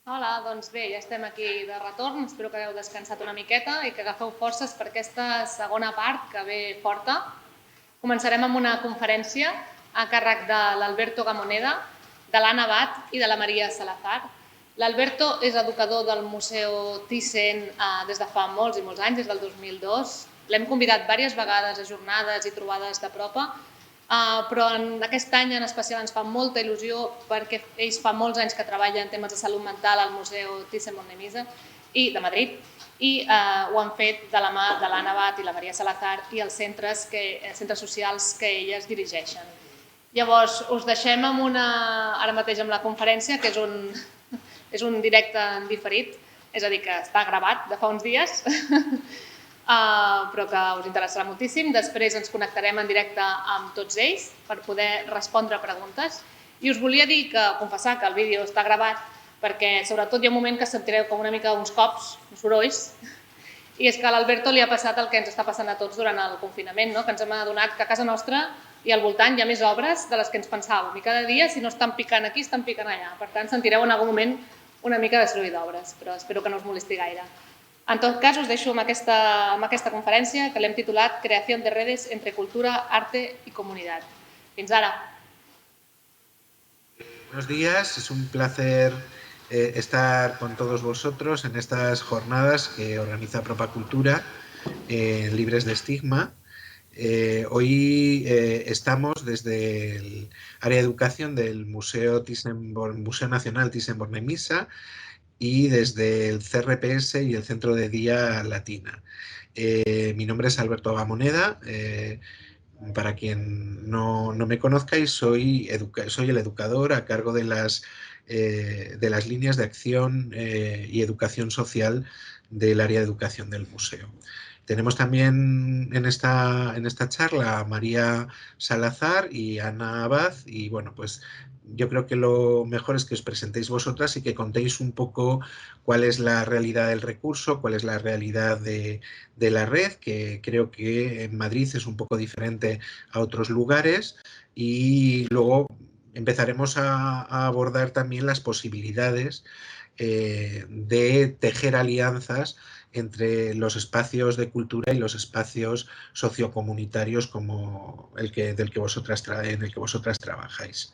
Hola, doncs bé, ja estem aquí de retorn. Espero que hagueu descansat una miqueta i que agafeu forces per aquesta segona part que ve forta. Començarem amb una conferència a càrrec de l'Alberto Gamoneda, de l'Anna Abad i de la Maria Salazar. L'Alberto és educador del Museu Thyssen des de fa molts i molts anys, des del 2002. L'hem convidat diverses vegades a jornades i trobades de propa, però aquest any en especial ens fa molta il·lusió perquè ells fa molts anys que treballen en temes de salut mental al Museu Thyssen-Bornemisza de Madrid i ho han fet de la mà de l'Anna Abad i la Maria Salazar i els centres socials que elles dirigeixen. Llavors, us deixem ara mateix amb la conferència, que és un directe en diferit, és a dir, que està gravat de fa uns dies, però que us interessarà moltíssim. Després ens connectarem en directe amb tots ells per poder respondre preguntes. I us volia confessar que el vídeo està gravat perquè sobretot hi ha un moment que sentireu com una mica uns cops, uns sorolls, i és que a l'Alberto li ha passat el que ens està passant a tots durant el confinament, que ens hem adonat que a casa nostra i al voltant hi ha més obres de les que ens pensàvem i cada dia, si no estan picant aquí, estan picant allà. Per tant, sentireu en algun moment una mica de soroll d'obres, però espero que no us molesti gaire. En tot cas, us deixo amb aquesta conferència que l'hem titulat Creación de redes entre cultura, arte y comunidad. Fins ara. Buenos días, es un placer estar con todos vosotros en estas jornadas que organiza Propacultura, Libres de Estigma. Hoy estamos desde el área de educación del Museo Nacional Thyssen-Bornemisza y desde el CRPS y el Centro de Día Latina. Mi nombre es Alberto Gamoneda. Para quien no me conozcáis, soy el educador a cargo de las líneas de acción y educación social del área de educación del museo. Tenemos también en esta charla a María Salazar y Ana Abad, y bueno, pues yo creo que lo mejor es que os presentéis vosotras y que contéis un poco cuál es la realidad del recurso, cuál es la realidad de la red, que creo que en Madrid es un poco diferente a otros lugares, y luego empezaremos a abordar también las posibilidades de tejer alianzas entre los espacios de cultura y los espacios sociocomunitarios como en el que vosotras trabajáis.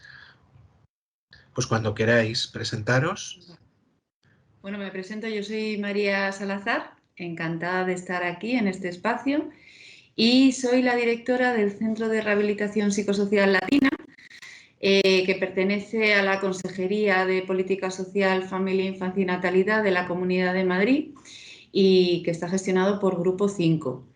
Pues cuando queráis, presentaros. Bueno, me presento, yo soy María Salazar, encantada de estar aquí en este espacio y soy la directora del Centro de Rehabilitación Psicosocial Latina, que pertenece a la Consejería de Política Social, Familia, Infancia y Natalidad de la Comunidad de Madrid y que está gestionado por Grupo 5.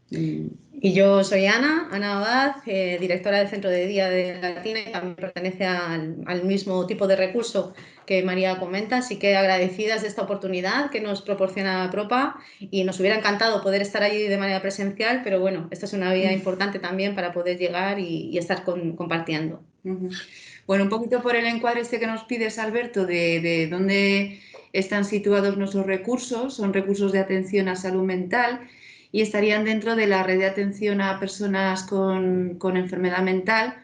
Y yo soy Ana Abad, directora del Centro de Día de Latina, y también pertenece al mismo tipo de recurso que María comenta, así que agradecidas de esta oportunidad que nos proporciona Propa, y nos hubiera encantado poder estar allí de manera presencial, pero bueno, esta es una vía importante también para poder llegar y estar compartiendo. Bueno, un poquito por el encuadre que nos pides, Alberto, de dónde están situados nuestros recursos. Son recursos de atención a salud mental y estarían dentro de la red de atención a personas con enfermedad mental,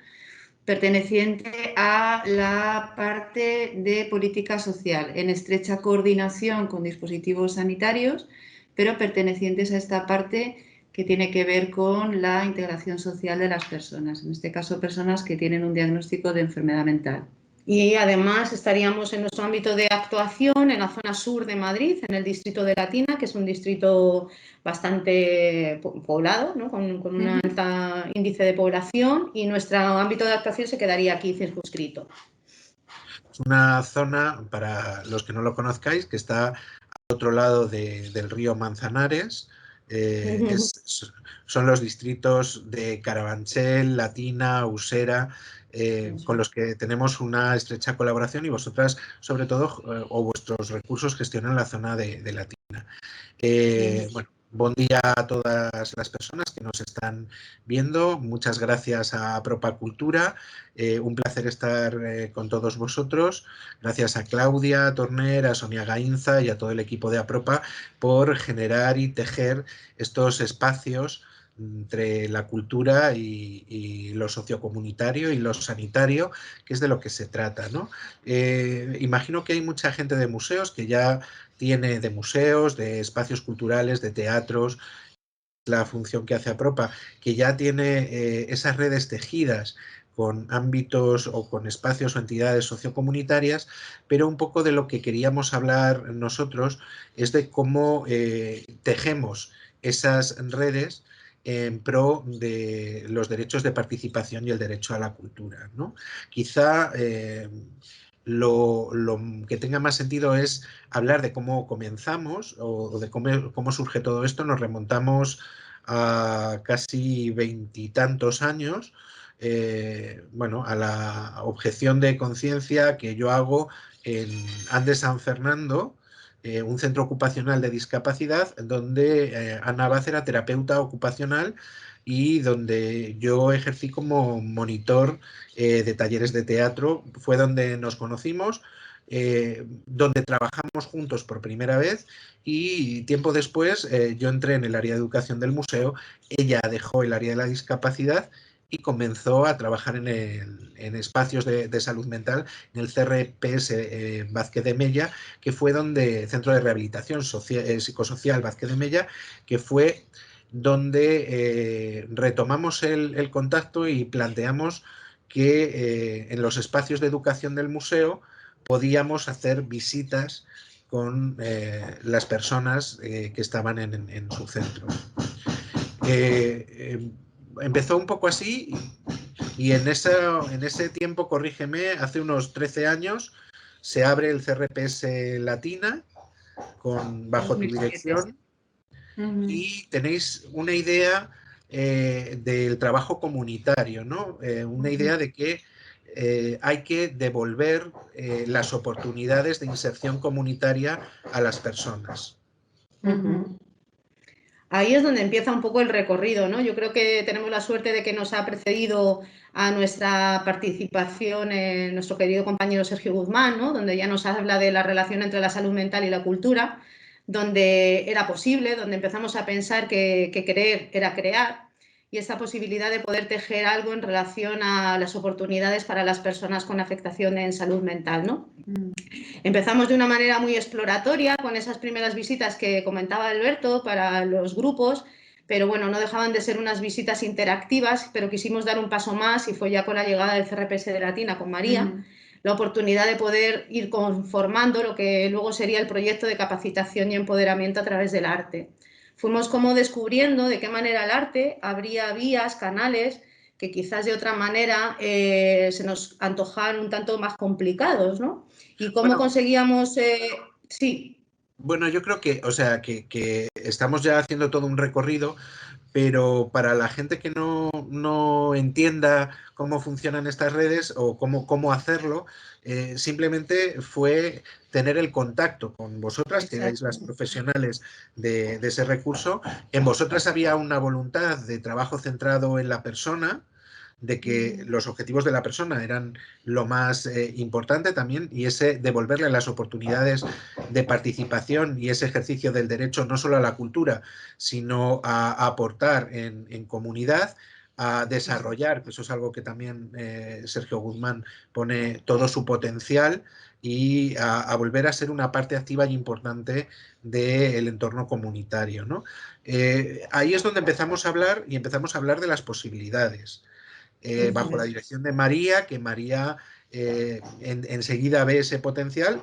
perteneciente a la parte de política social, en estrecha coordinación con dispositivos sanitarios, pero pertenecientes a esta parte que tiene que ver con la integración social de las personas, en este caso personas que tienen un diagnóstico de enfermedad mental. Y además estaríamos en nuestro ámbito de actuación en la zona sur de Madrid, en el distrito de Latina, que es un distrito bastante poblado, ¿no? con un alto índice de población, y nuestro ámbito de actuación se quedaría aquí circunscrito. Es una zona, para los que no lo conozcáis, que está al otro lado del río Manzanares. Son los distritos de Carabanchel, Latina, Usera, con los que tenemos una estrecha colaboración, y vosotras, sobre todo, o vuestros recursos gestionan la zona de Latina. Bueno, buen día a todas las personas que nos están viendo. Muchas gracias a Propacultura. Un placer estar con todos vosotros. Gracias a Claudia Torner, a Sonia Gainza y a todo el equipo de Apropa por generar y tejer estos espacios entre la cultura y lo sociocomunitario y lo sanitario, que es de lo que se trata, ¿no? Imagino que hay mucha gente de museos que ya tiene, de museos, de espacios culturales, de teatros, la función que hace APROPA, que ya tiene esas redes tejidas con ámbitos o con espacios o entidades sociocomunitarias, pero un poco de lo que queríamos hablar nosotros es de cómo tejemos esas redes en pro de los derechos de participación y el derecho a la cultura, ¿no? Quizá lo que tenga más sentido es hablar de cómo comenzamos o de cómo surge todo esto. Nos remontamos a casi veintitantos años, bueno, a la objeción de conciencia que yo hago en Andes San Fernando, un centro ocupacional de discapacidad, donde Ana Abad era terapeuta ocupacional y donde yo ejercí como monitor de talleres de teatro. Fue donde nos conocimos, donde trabajamos juntos por primera vez, y tiempo después yo entré en el área de educación del museo, ella dejó el área de la discapacidad y comenzó a trabajar en espacios de salud mental en el CRPS Vázquez de Mella, que fue donde, Centro de Rehabilitación Psicosocial Vázquez de Mella, que fue donde retomamos el contacto y planteamos que en los espacios de educación del museo podíamos hacer visitas con las personas que estaban en su centro. Empezó un poco así y en ese tiempo, corrígeme, hace unos 13 años se abre el CRPS Latina bajo tu dirección. Y tenéis una idea del trabajo comunitario, ¿no? Una idea de que hay que devolver las oportunidades de inserción comunitaria a las personas. Ahí es donde empieza un poco el recorrido, ¿no? Yo creo que tenemos la suerte de que nos ha precedido a nuestra participación nuestro querido compañero Sergio Guzmán, ¿no? Donde ya nos habla de la relación entre la salud mental y la cultura, donde era posible, donde empezamos a pensar que querer era crear, y esta posibilidad de poder tejer algo en relación a las oportunidades para las personas con afectación en salud mental, ¿no? Empezamos de una manera muy exploratoria con esas primeras visitas que comentaba Alberto para los grupos, pero bueno, no dejaban de ser unas visitas interactivas, pero quisimos dar un paso más y fue ya con la llegada del CRPS de Latina con María, la oportunidad de poder ir conformando lo que luego sería el proyecto de capacitación y empoderamiento a través del arte. Fuimos como descubriendo de qué manera el arte abría vías, canales, que quizás de otra manera se nos antojaban un tanto más complicados, ¿no? ¿Y cómo conseguíamos...? Sí. Bueno, yo creo que, o sea, que estamos ya haciendo todo un recorrido, pero para la gente que no entienda cómo funcionan estas redes o cómo hacerlo, simplemente fue tener el contacto con vosotras, que erais las profesionales de ese recurso. En vosotras había una voluntad de trabajo centrado en la persona, de que los objetivos de la persona eran lo más importante también, y ese devolverle las oportunidades de participación y ese ejercicio del derecho no solo a la cultura, sino a aportar en comunidad, a desarrollar, que eso es algo que también Sergio Guzmán pone todo su potencial, y a volver a ser una parte activa y importante del entorno comunitario, ¿no? Ahí es donde empezamos a hablar, y empezamos a hablar de las posibilidades. Bajo la dirección de María, que María enseguida ve ese potencial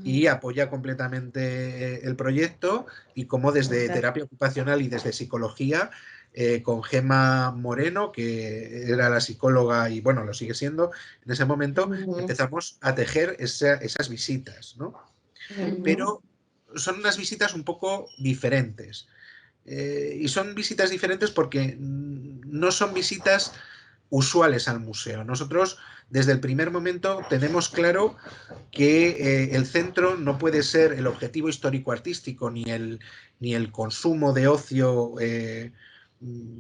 y apoya completamente el proyecto, y como desde terapia ocupacional y desde psicología, con Gemma Moreno, que era la psicóloga y bueno, lo sigue siendo en ese momento, empezamos a tejer esas visitas, ¿no? Pero son unas visitas un poco diferentes. Y son visitas diferentes porque no son visitas usuales al museo. Nosotros, desde el primer momento, tenemos claro que el centro no puede ser el objetivo histórico-artístico ni el consumo de ocio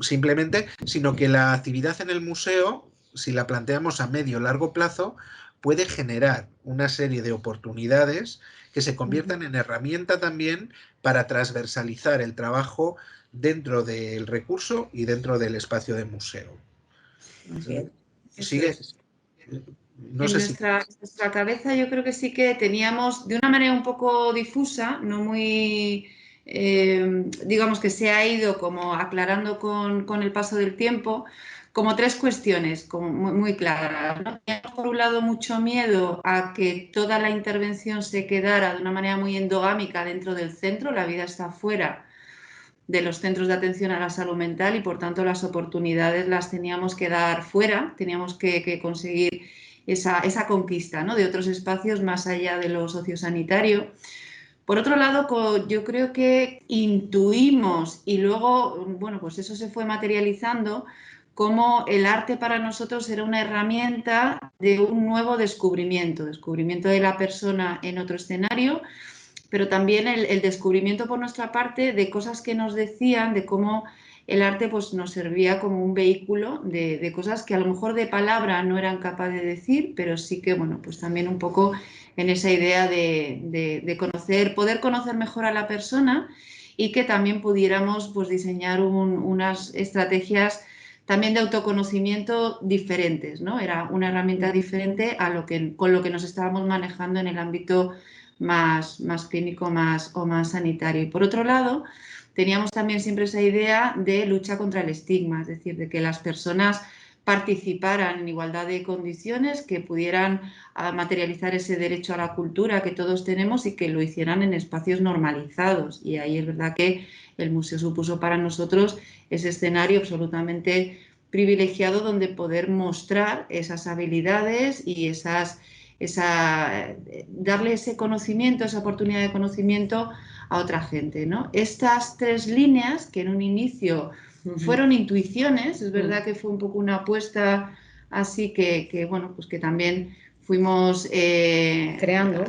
simplemente, sino que la actividad en el museo, si la planteamos a medio o largo plazo, puede generar una serie de oportunidades que se conviertan en herramienta también para transversalizar el trabajo dentro del recurso y dentro del espacio de museo. Sigue. No En sé si... nuestra cabeza yo creo que sí que teníamos, de una manera un poco difusa, no muy, digamos que se ha ido como aclarando con el paso del tiempo, como tres cuestiones como muy claras, ¿no? Teníamos por un lado mucho miedo a que toda la intervención se quedara de una manera muy endogámica dentro del centro, la vida está fuera de los centros de atención a la salud mental y por tanto las oportunidades las teníamos que dar fuera, teníamos que conseguir esa conquista, ¿no?, de otros espacios más allá de lo sociosanitario. Por otro lado, yo creo que intuimos y luego, bueno, pues eso se fue materializando, como el arte para nosotros era una herramienta de un nuevo descubrimiento de la persona en otro escenario, pero también el descubrimiento por nuestra parte de cosas que nos decían, de cómo el arte pues, nos servía como un vehículo de cosas que a lo mejor de palabra no eran capaces de decir, pero sí que, bueno, pues también un poco en esa idea de conocer, poder conocer mejor a la persona y que también pudiéramos pues, diseñar unas estrategias también de autoconocimiento diferentes, ¿no? Era una herramienta diferente a con lo que nos estábamos manejando en el ámbito más clínico o más sanitario. Y por otro lado, teníamos también siempre esa idea de lucha contra el estigma, es decir, de que las personas participaran en igualdad de condiciones, que pudieran materializar ese derecho a la cultura que todos tenemos y que lo hicieran en espacios normalizados. Y ahí es verdad que el museo supuso para nosotros ese escenario absolutamente privilegiado donde poder mostrar esas habilidades y darle ese conocimiento, esa oportunidad de conocimiento a otra gente, ¿no? Estas tres líneas que en un inicio fueron intuiciones, es verdad que fue un poco una apuesta así que bueno, pues que también fuimos creando,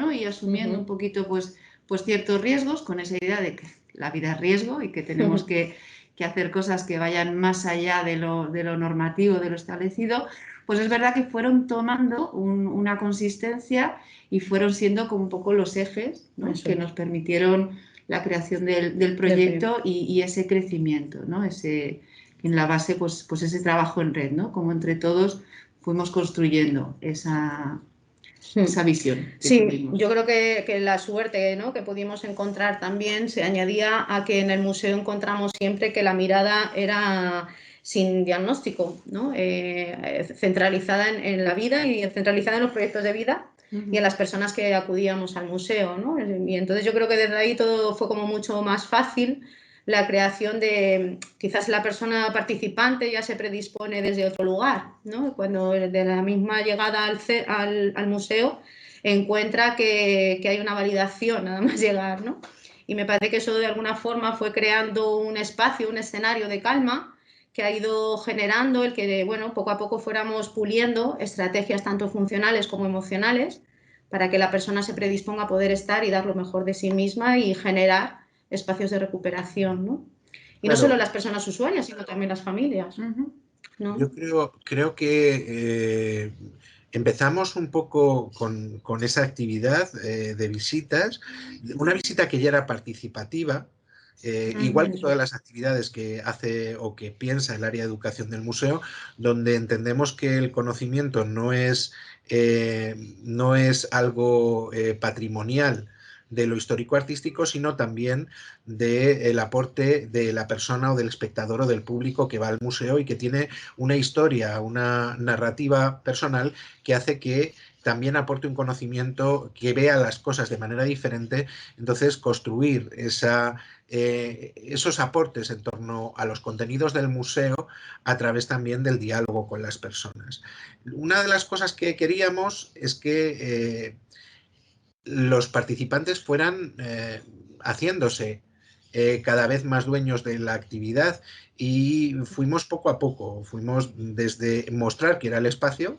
¿no? Y asumiendo un poquito pues ciertos riesgos con esa idea de que la vida es riesgo y que tenemos que hacer cosas que vayan más allá de lo normativo, de lo establecido, pues es verdad que fueron tomando una consistencia y fueron siendo como un poco los ejes, ¿no?, que nos permitieron la creación del proyecto y ese crecimiento, ¿no? En la base, pues ese trabajo en red, ¿no? Como entre todos fuimos construyendo esa visión. Sí, yo creo que la suerte, ¿no?, que pudimos encontrar también se añadía a que en el museo encontramos siempre que la mirada era sin diagnóstico, ¿no? Centralizada en la vida y centralizada en los proyectos de vida y en las personas que acudíamos al museo, ¿no? Y entonces yo creo que desde ahí todo fue como mucho más fácil. La creación de, quizás la persona participante ya se predispone desde otro lugar, ¿no? Cuando de la misma llegada al museo encuentra que hay una validación nada más llegar, ¿no? Y me parece que eso de alguna forma fue creando un espacio, un escenario de calma que ha ido generando el que, bueno, poco a poco fuéramos puliendo estrategias tanto funcionales como emocionales para que la persona se predisponga a poder estar y dar lo mejor de sí misma y generar espacios de recuperación, ¿no? Y Claro. no solo las personas usuarias, sino también las familias, ¿no? Yo creo que empezamos un poco con esa actividad de visitas, una visita que ya era participativa, igual que todas las actividades que hace o que piensa el área de educación del museo, donde entendemos que el conocimiento no es algo patrimonial de lo histórico-artístico, sino también del aporte de la persona o del espectador o del público que va al museo y que tiene una historia, una narrativa personal que hace que también aporte un conocimiento, que vea las cosas de manera diferente. Entonces, construir esos aportes en torno a los contenidos del museo a través también del diálogo con las personas. Una de las cosas que queríamos es que los participantes fueran haciéndose cada vez más dueños de la actividad y fuimos poco a poco, fuimos desde mostrar que era el espacio,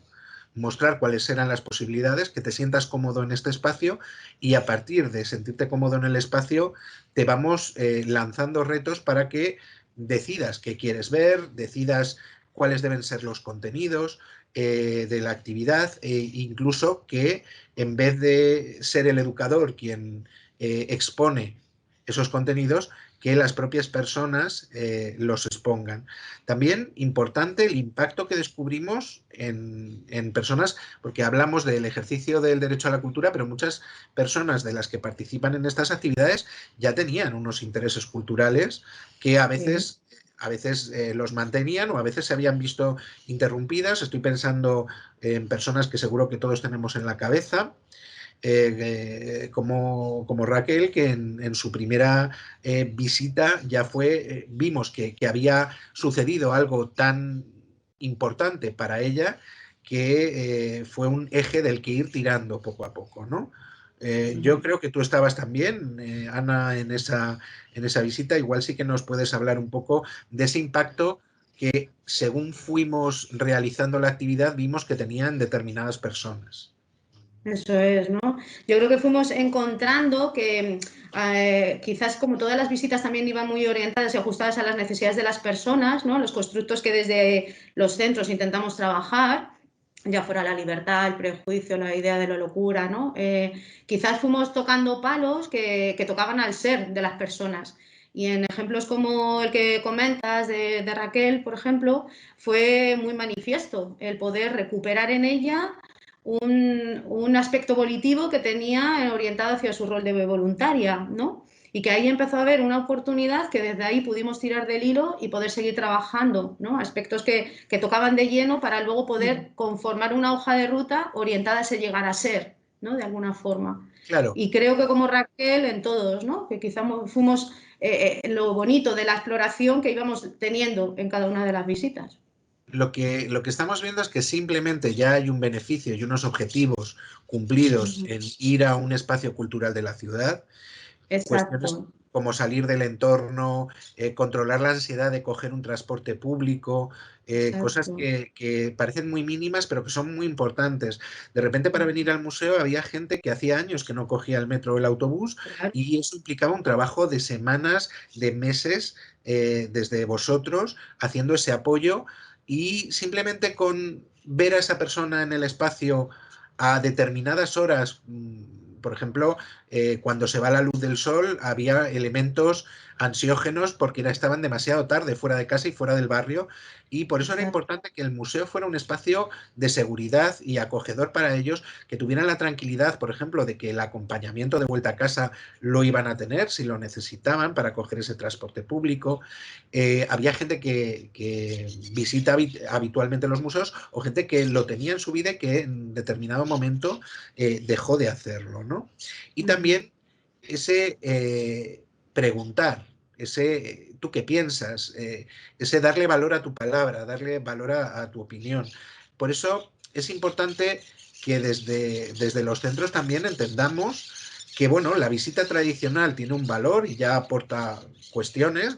mostrar cuáles eran las posibilidades, que te sientas cómodo en este espacio y a partir de sentirte cómodo en el espacio te vamos lanzando retos para que decidas qué quieres ver, decidas cuáles deben ser los contenidos, de la actividad, incluso que en vez de ser el educador quien expone esos contenidos, que las propias personas los expongan. También importante el impacto que descubrimos en personas, porque hablamos del ejercicio del derecho a la cultura, pero muchas personas de las que participan en estas actividades ya tenían unos intereses culturales que a veces los mantenían o a veces se habían visto interrumpidas. Estoy pensando en personas que seguro que todos tenemos en la cabeza, como Raquel, que en su primera visita ya vimos que había sucedido algo tan importante para ella que fue un eje del que ir tirando poco a poco, ¿no? Yo creo que tú estabas también, Ana, en esa visita. Igual sí que nos puedes hablar un poco de ese impacto que, según fuimos realizando la actividad, vimos que tenían determinadas personas. Eso es, ¿no? Yo creo que fuimos encontrando que quizás como todas las visitas también iban muy orientadas y ajustadas a las necesidades de las personas, ¿no? Los constructos que desde los centros intentamos trabajar, ya fuera la libertad, el prejuicio, la idea de la locura, ¿no? Quizás fuimos tocando palos que tocaban al ser de las personas. Y en ejemplos como el que comentas de Raquel, por ejemplo, fue muy manifiesto el poder recuperar en ella un aspecto volitivo que tenía orientado hacia su rol de voluntaria, ¿no? Y que ahí empezó a haber una oportunidad que desde ahí pudimos tirar del hilo y poder seguir trabajando, ¿no? Aspectos que tocaban de lleno para luego poder conformar una hoja de ruta orientada a ese llegar a ser, ¿no? De alguna forma. Claro. Y creo que como Raquel en todos, ¿no? Que quizás fuimos lo bonito de la exploración que íbamos teniendo en cada una de las visitas. Lo que estamos viendo es que simplemente ya hay un beneficio y unos objetivos cumplidos en ir a un espacio cultural de la ciudad. Cuestiones Exacto. como salir del entorno, controlar la ansiedad de coger un transporte público, cosas que parecen muy mínimas pero que son muy importantes. De repente, para venir al museo había gente que hacía años que no cogía el metro o el autobús, Claro. y eso implicaba un trabajo de semanas, de meses, desde vosotros haciendo ese apoyo, y simplemente con ver a esa persona en el espacio a determinadas horas. Por ejemplo, cuando se va la luz del sol, había elementos ansiógenos porque estaban demasiado tarde fuera de casa y fuera del barrio, y por eso era importante que el museo fuera un espacio de seguridad y acogedor para ellos, que tuvieran la tranquilidad, por ejemplo, de que el acompañamiento de vuelta a casa lo iban a tener si lo necesitaban para coger ese transporte público. Había gente que visita habitualmente los museos, o gente que lo tenía en su vida y que en determinado momento dejó de hacerlo, ¿no? Y también ese preguntar, ese ¿tú qué piensas? Ese darle valor a tu palabra, darle valor a tu opinión. Por eso es importante que desde los centros también entendamos que, bueno, la visita tradicional tiene un valor y ya aporta cuestiones.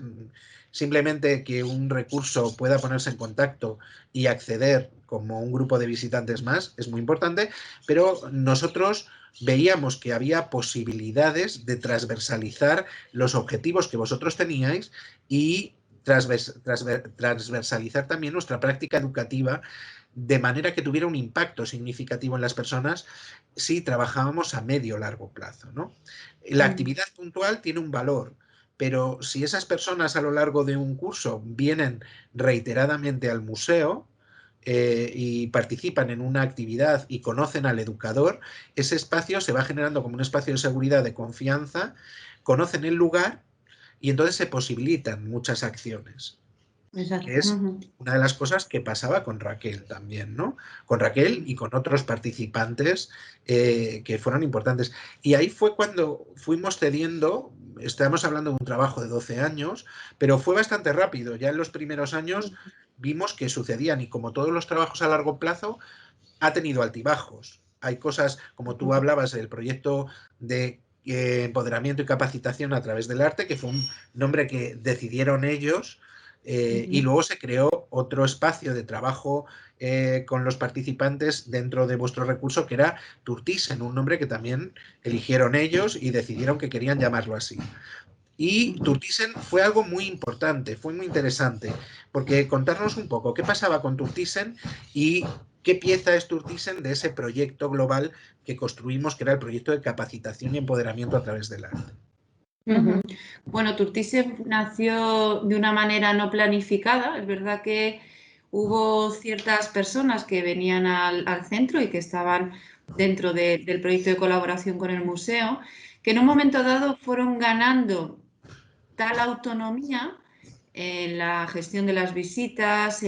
Simplemente que un recurso pueda ponerse en contacto y acceder como un grupo de visitantes más es muy importante, pero nosotros veíamos que había posibilidades de transversalizar los objetivos que vosotros teníais y transversalizar también nuestra práctica educativa, de manera que tuviera un impacto significativo en las personas si trabajábamos a medio o largo plazo, ¿no? La actividad puntual tiene un valor, pero si esas personas a lo largo de un curso vienen reiteradamente al museo, y participan en una actividad y conocen al educador, ese espacio se va generando como un espacio de seguridad, de confianza, conocen el lugar y entonces se posibilitan muchas acciones. Exacto. Que es una de las cosas que pasaba con Raquel también, ¿no? Con Raquel y con otros participantes que fueron importantes. Y ahí fue cuando fuimos cediendo. Estamos hablando de un trabajo de 12 años, pero fue bastante rápido. Ya en los primeros años vimos que sucedían, y como todos los trabajos a largo plazo, ha tenido altibajos. Hay cosas, como tú hablabas, el proyecto de empoderamiento y capacitación a través del arte, que fue un nombre que decidieron ellos, y luego se creó otro espacio de trabajo con los participantes dentro de vuestro recurso, que era Turtisen, un nombre que también eligieron ellos y decidieron que querían llamarlo así. Y Turtisen fue algo muy importante, fue muy interesante, porque contarnos un poco qué pasaba con Turtisen y qué pieza es Turtisen de ese proyecto global que construimos, que era el proyecto de capacitación y empoderamiento a través del arte. Bueno, Turtisen nació de una manera no planificada. Es verdad que hubo ciertas personas que venían al centro y que estaban dentro del proyecto de colaboración con el museo, que en un momento dado fueron ganando tal autonomía en la gestión de las visitas,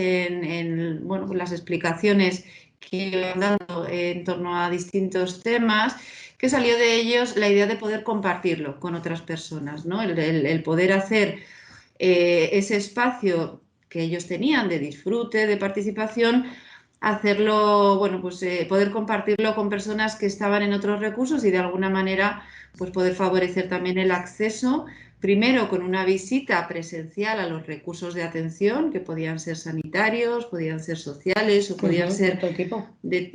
bueno, las explicaciones que iban dando en torno a distintos temas, que salió de ellos la idea de poder compartirlo con otras personas, ¿no? El poder hacer ese espacio que ellos tenían de disfrute, de participación, hacerlo, bueno, pues poder compartirlo con personas que estaban en otros recursos y de alguna manera pues poder favorecer también el acceso, primero con una visita presencial a los recursos de atención, que podían ser sanitarios, podían ser sociales o podían ser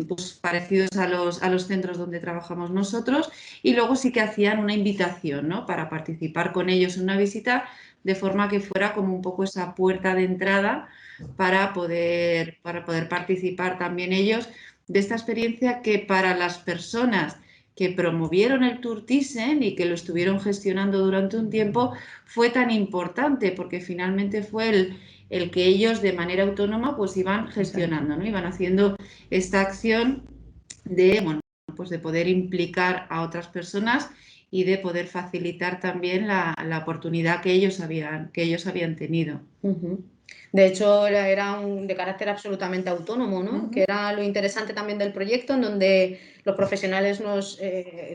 pues, parecidos a los centros donde trabajamos nosotros, y luego sí que hacían una invitación, ¿no?, para participar con ellos en una visita, de forma que fuera como un poco esa puerta de entrada para poder participar también ellos de esta experiencia que para las personas que promovieron el Turtisen y que lo estuvieron gestionando durante un tiempo fue tan importante, porque finalmente fue el que ellos de manera autónoma pues iban gestionando, ¿no? Iban haciendo esta acción de, bueno, pues de poder implicar a otras personas y de poder facilitar también la oportunidad que ellos habían tenido. De hecho, era de carácter absolutamente autónomo, ¿no? Que era lo interesante también del proyecto, en donde los profesionales nos,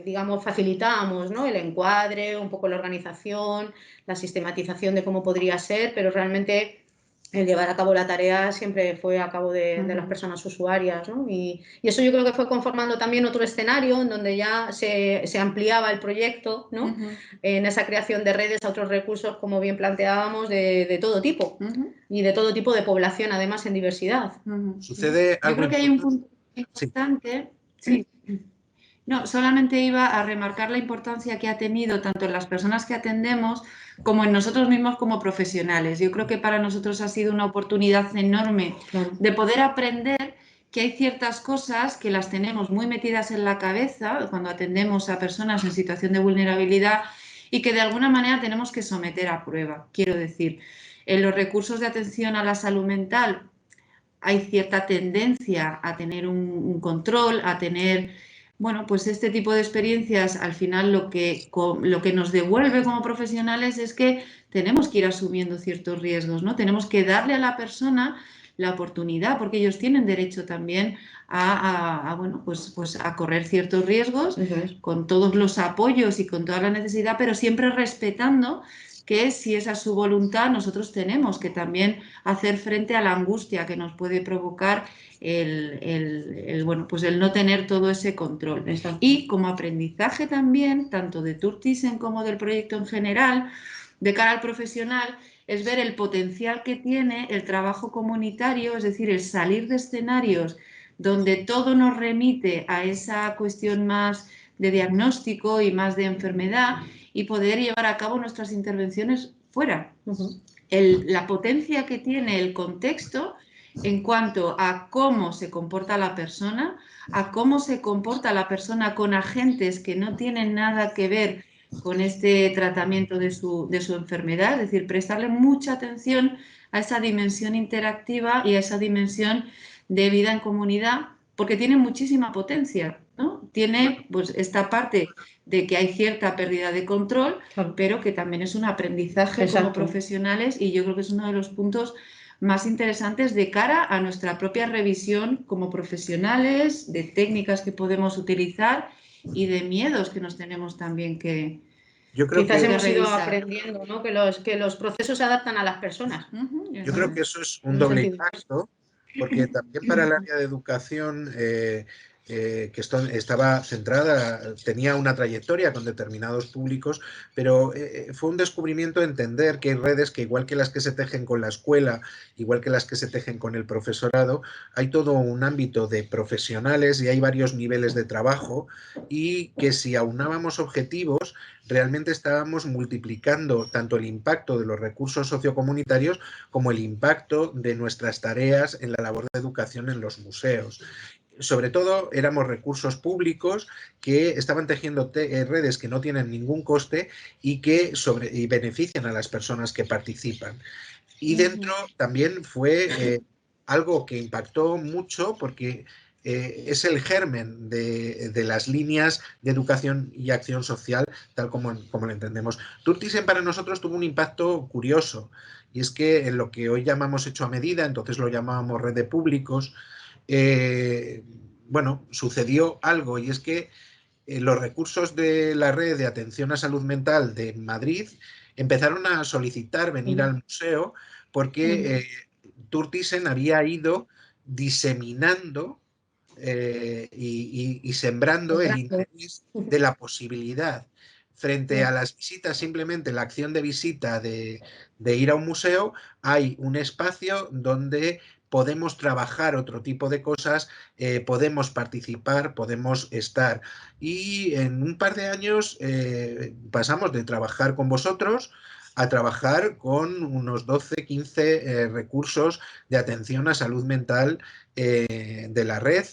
digamos, facilitábamos, ¿no?, el encuadre, un poco la organización, la sistematización de cómo podría ser, pero realmente el llevar a cabo la tarea siempre fue a cabo de las personas usuarias, ¿no? Y eso yo creo que fue conformando también otro escenario en donde ya se ampliaba el proyecto, ¿no? En esa creación de redes a otros recursos, como bien planteábamos, de todo tipo y de todo tipo de población, además en diversidad. ¿Sucede algo? Yo creo que hay un punto importante. Sí. No, solamente iba a remarcar la importancia que ha tenido tanto en las personas que atendemos como en nosotros mismos como profesionales. Yo creo que para nosotros ha sido una oportunidad enorme de poder aprender que hay ciertas cosas que las tenemos muy metidas en la cabeza cuando atendemos a personas en situación de vulnerabilidad y que de alguna manera tenemos que someter a prueba. Quiero decir, en los recursos de atención a la salud mental hay cierta tendencia a tener un control, a tener, bueno, pues este tipo de experiencias, al final lo que nos devuelve como profesionales es que tenemos que ir asumiendo ciertos riesgos, ¿no? Tenemos que darle a la persona la oportunidad, porque ellos tienen derecho también bueno, pues a correr ciertos riesgos con todos los apoyos y con toda la necesidad, pero siempre respetando que si esa es su voluntad, nosotros tenemos que también hacer frente a la angustia que nos puede provocar bueno, pues el no tener todo ese control. Exacto. Y como aprendizaje también, tanto de Turtisen como del proyecto en general, de cara al profesional, es ver el potencial que tiene el trabajo comunitario, es decir, el salir de escenarios donde todo nos remite a esa cuestión más de diagnóstico y más de enfermedad, y poder llevar a cabo nuestras intervenciones fuera. La potencia que tiene el contexto en cuanto a cómo se comporta la persona, a cómo se comporta la persona con agentes que no tienen nada que ver con este tratamiento de su enfermedad, es decir, prestarle mucha atención a esa dimensión interactiva y a esa dimensión de vida en comunidad, porque tiene muchísima potencia, ¿no? Tiene pues esta parte de que hay cierta pérdida de control, pero que también es un aprendizaje como profesionales, y yo creo que es uno de los puntos más interesantes de cara a nuestra propia revisión como profesionales, de técnicas que podemos utilizar y de miedos que nos tenemos también que Yo creo quizás que hemos ido aprendiendo, ¿no?, que los procesos se adaptan a las personas. Yo creo que eso es un doble impacto, porque también para el área de educación estaba centrada, tenía una trayectoria con determinados públicos, pero fue un descubrimiento entender que hay redes que, igual que las que se tejen con la escuela, igual que las que se tejen con el profesorado, hay todo un ámbito de profesionales y hay varios niveles de trabajo, y que si aunábamos objetivos, realmente estábamos multiplicando tanto el impacto de los recursos sociocomunitarios como el impacto de nuestras tareas en la labor de educación en los museos. Sobre todo éramos recursos públicos que estaban tejiendo redes que no tienen ningún coste y que benefician a las personas que participan. Y dentro también fue algo que impactó mucho porque es el germen de las líneas de educación y acción social tal como lo entendemos. Turtisen para nosotros tuvo un impacto curioso, y es que en lo que hoy llamamos hecho a medida, entonces lo llamábamos red de públicos, bueno, sucedió algo, y es que los recursos de la red de atención a salud mental de Madrid empezaron a solicitar venir al museo porque Turtisen había ido diseminando y sembrando el interés de la posibilidad. Frente a las visitas, simplemente la acción de visita de ir a un museo, hay un espacio donde podemos trabajar otro tipo de cosas, podemos participar, podemos estar. Y en un par de años pasamos de trabajar con vosotros a trabajar con unos 12, 15 recursos de atención a salud mental de la red,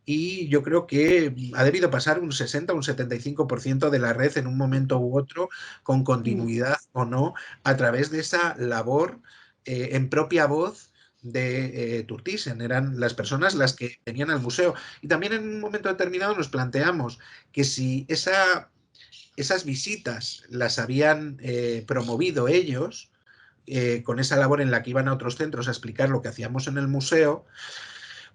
y yo creo que ha debido pasar un 60 o un 75% de la red en un momento u otro, con continuidad o no, a través de esa labor en propia voz de Turtisen. Eran las personas las que venían al museo. Y también en un momento determinado nos planteamos que si esas visitas las habían promovido ellos, con esa labor en la que iban a otros centros a explicar lo que hacíamos en el museo,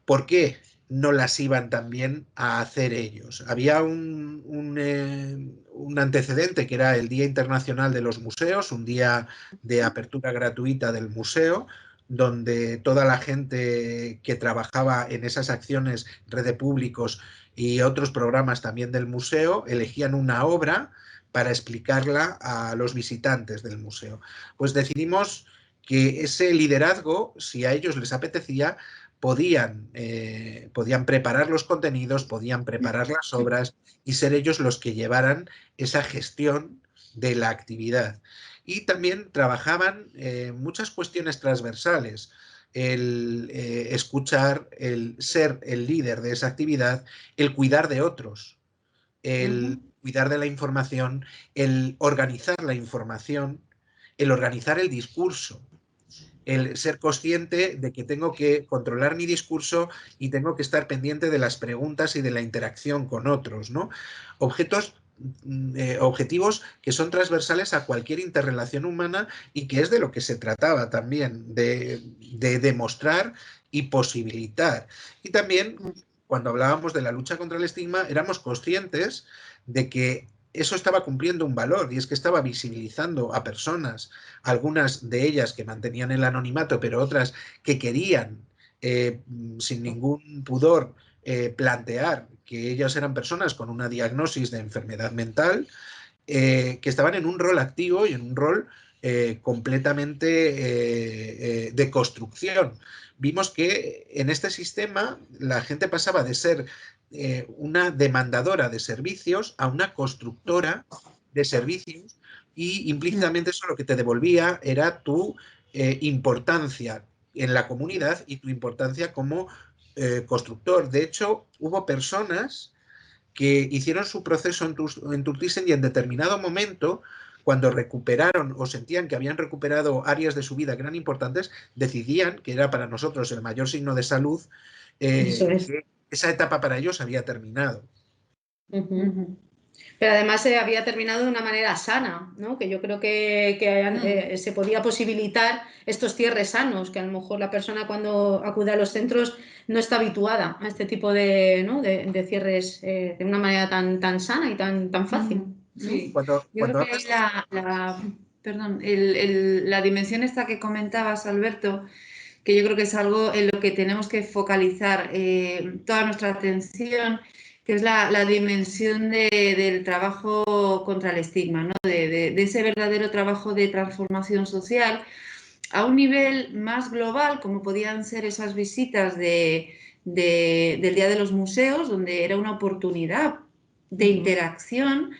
¿por qué no las iban también a hacer ellos? Había un antecedente que era el Día Internacional de los Museos, un día de apertura gratuita del museo, donde toda la gente que trabajaba en esas acciones, red de públicos y otros programas también del museo, elegían una obra para explicarla a los visitantes del museo. Pues decidimos que ese liderazgo, si a ellos les apetecía, podían preparar los contenidos, podían preparar las obras y ser ellos los que llevaran esa gestión de la actividad. Y también trabajaban muchas cuestiones transversales: el escuchar, el ser el líder de esa actividad, el cuidar de otros, el cuidar de la información, el organizar la información, el organizar el discurso, el ser consciente de que tengo que controlar mi discurso y tengo que estar pendiente de las preguntas y de la interacción con otros, ¿no? Objetivos que son transversales a cualquier interrelación humana, y que es de lo que se trataba también, de demostrar y posibilitar. Y también, cuando hablábamos de la lucha contra el estigma, éramos conscientes de que eso estaba cumpliendo un valor, y es que estaba visibilizando a personas, algunas de ellas que mantenían el anonimato, pero otras que querían, sin ningún pudor, plantear que ellas eran personas con una diagnosis de enfermedad mental, que estaban en un rol activo y en un rol completamente de construcción. Vimos que en este sistema la gente pasaba de ser una demandadora de servicios a una constructora de servicios, y implícitamente eso lo que te devolvía era tu importancia en la comunidad y tu importancia como constructor. De hecho, hubo personas que hicieron su proceso en Turtisen, y en determinado momento, cuando recuperaron o sentían que habían recuperado áreas de su vida que eran importantes, decidían que era para nosotros el mayor signo de salud, que esa etapa para ellos había terminado. Pero además se había terminado de una manera sana, ¿no? Que yo creo que se podía posibilitar estos cierres sanos, que a lo mejor la persona cuando acude a los centros no está habituada a este tipo de, ¿no? de cierres de una manera tan sana y tan fácil. Sí, Yo creo que la dimensión esta que comentabas, Alberto, que yo creo que es algo en lo que tenemos que focalizar toda nuestra atención, que es la dimensión del trabajo contra el estigma, ¿no? De ese verdadero trabajo de transformación social a un nivel más global, como podían ser esas visitas del Día de los Museos, donde era una oportunidad de interacción,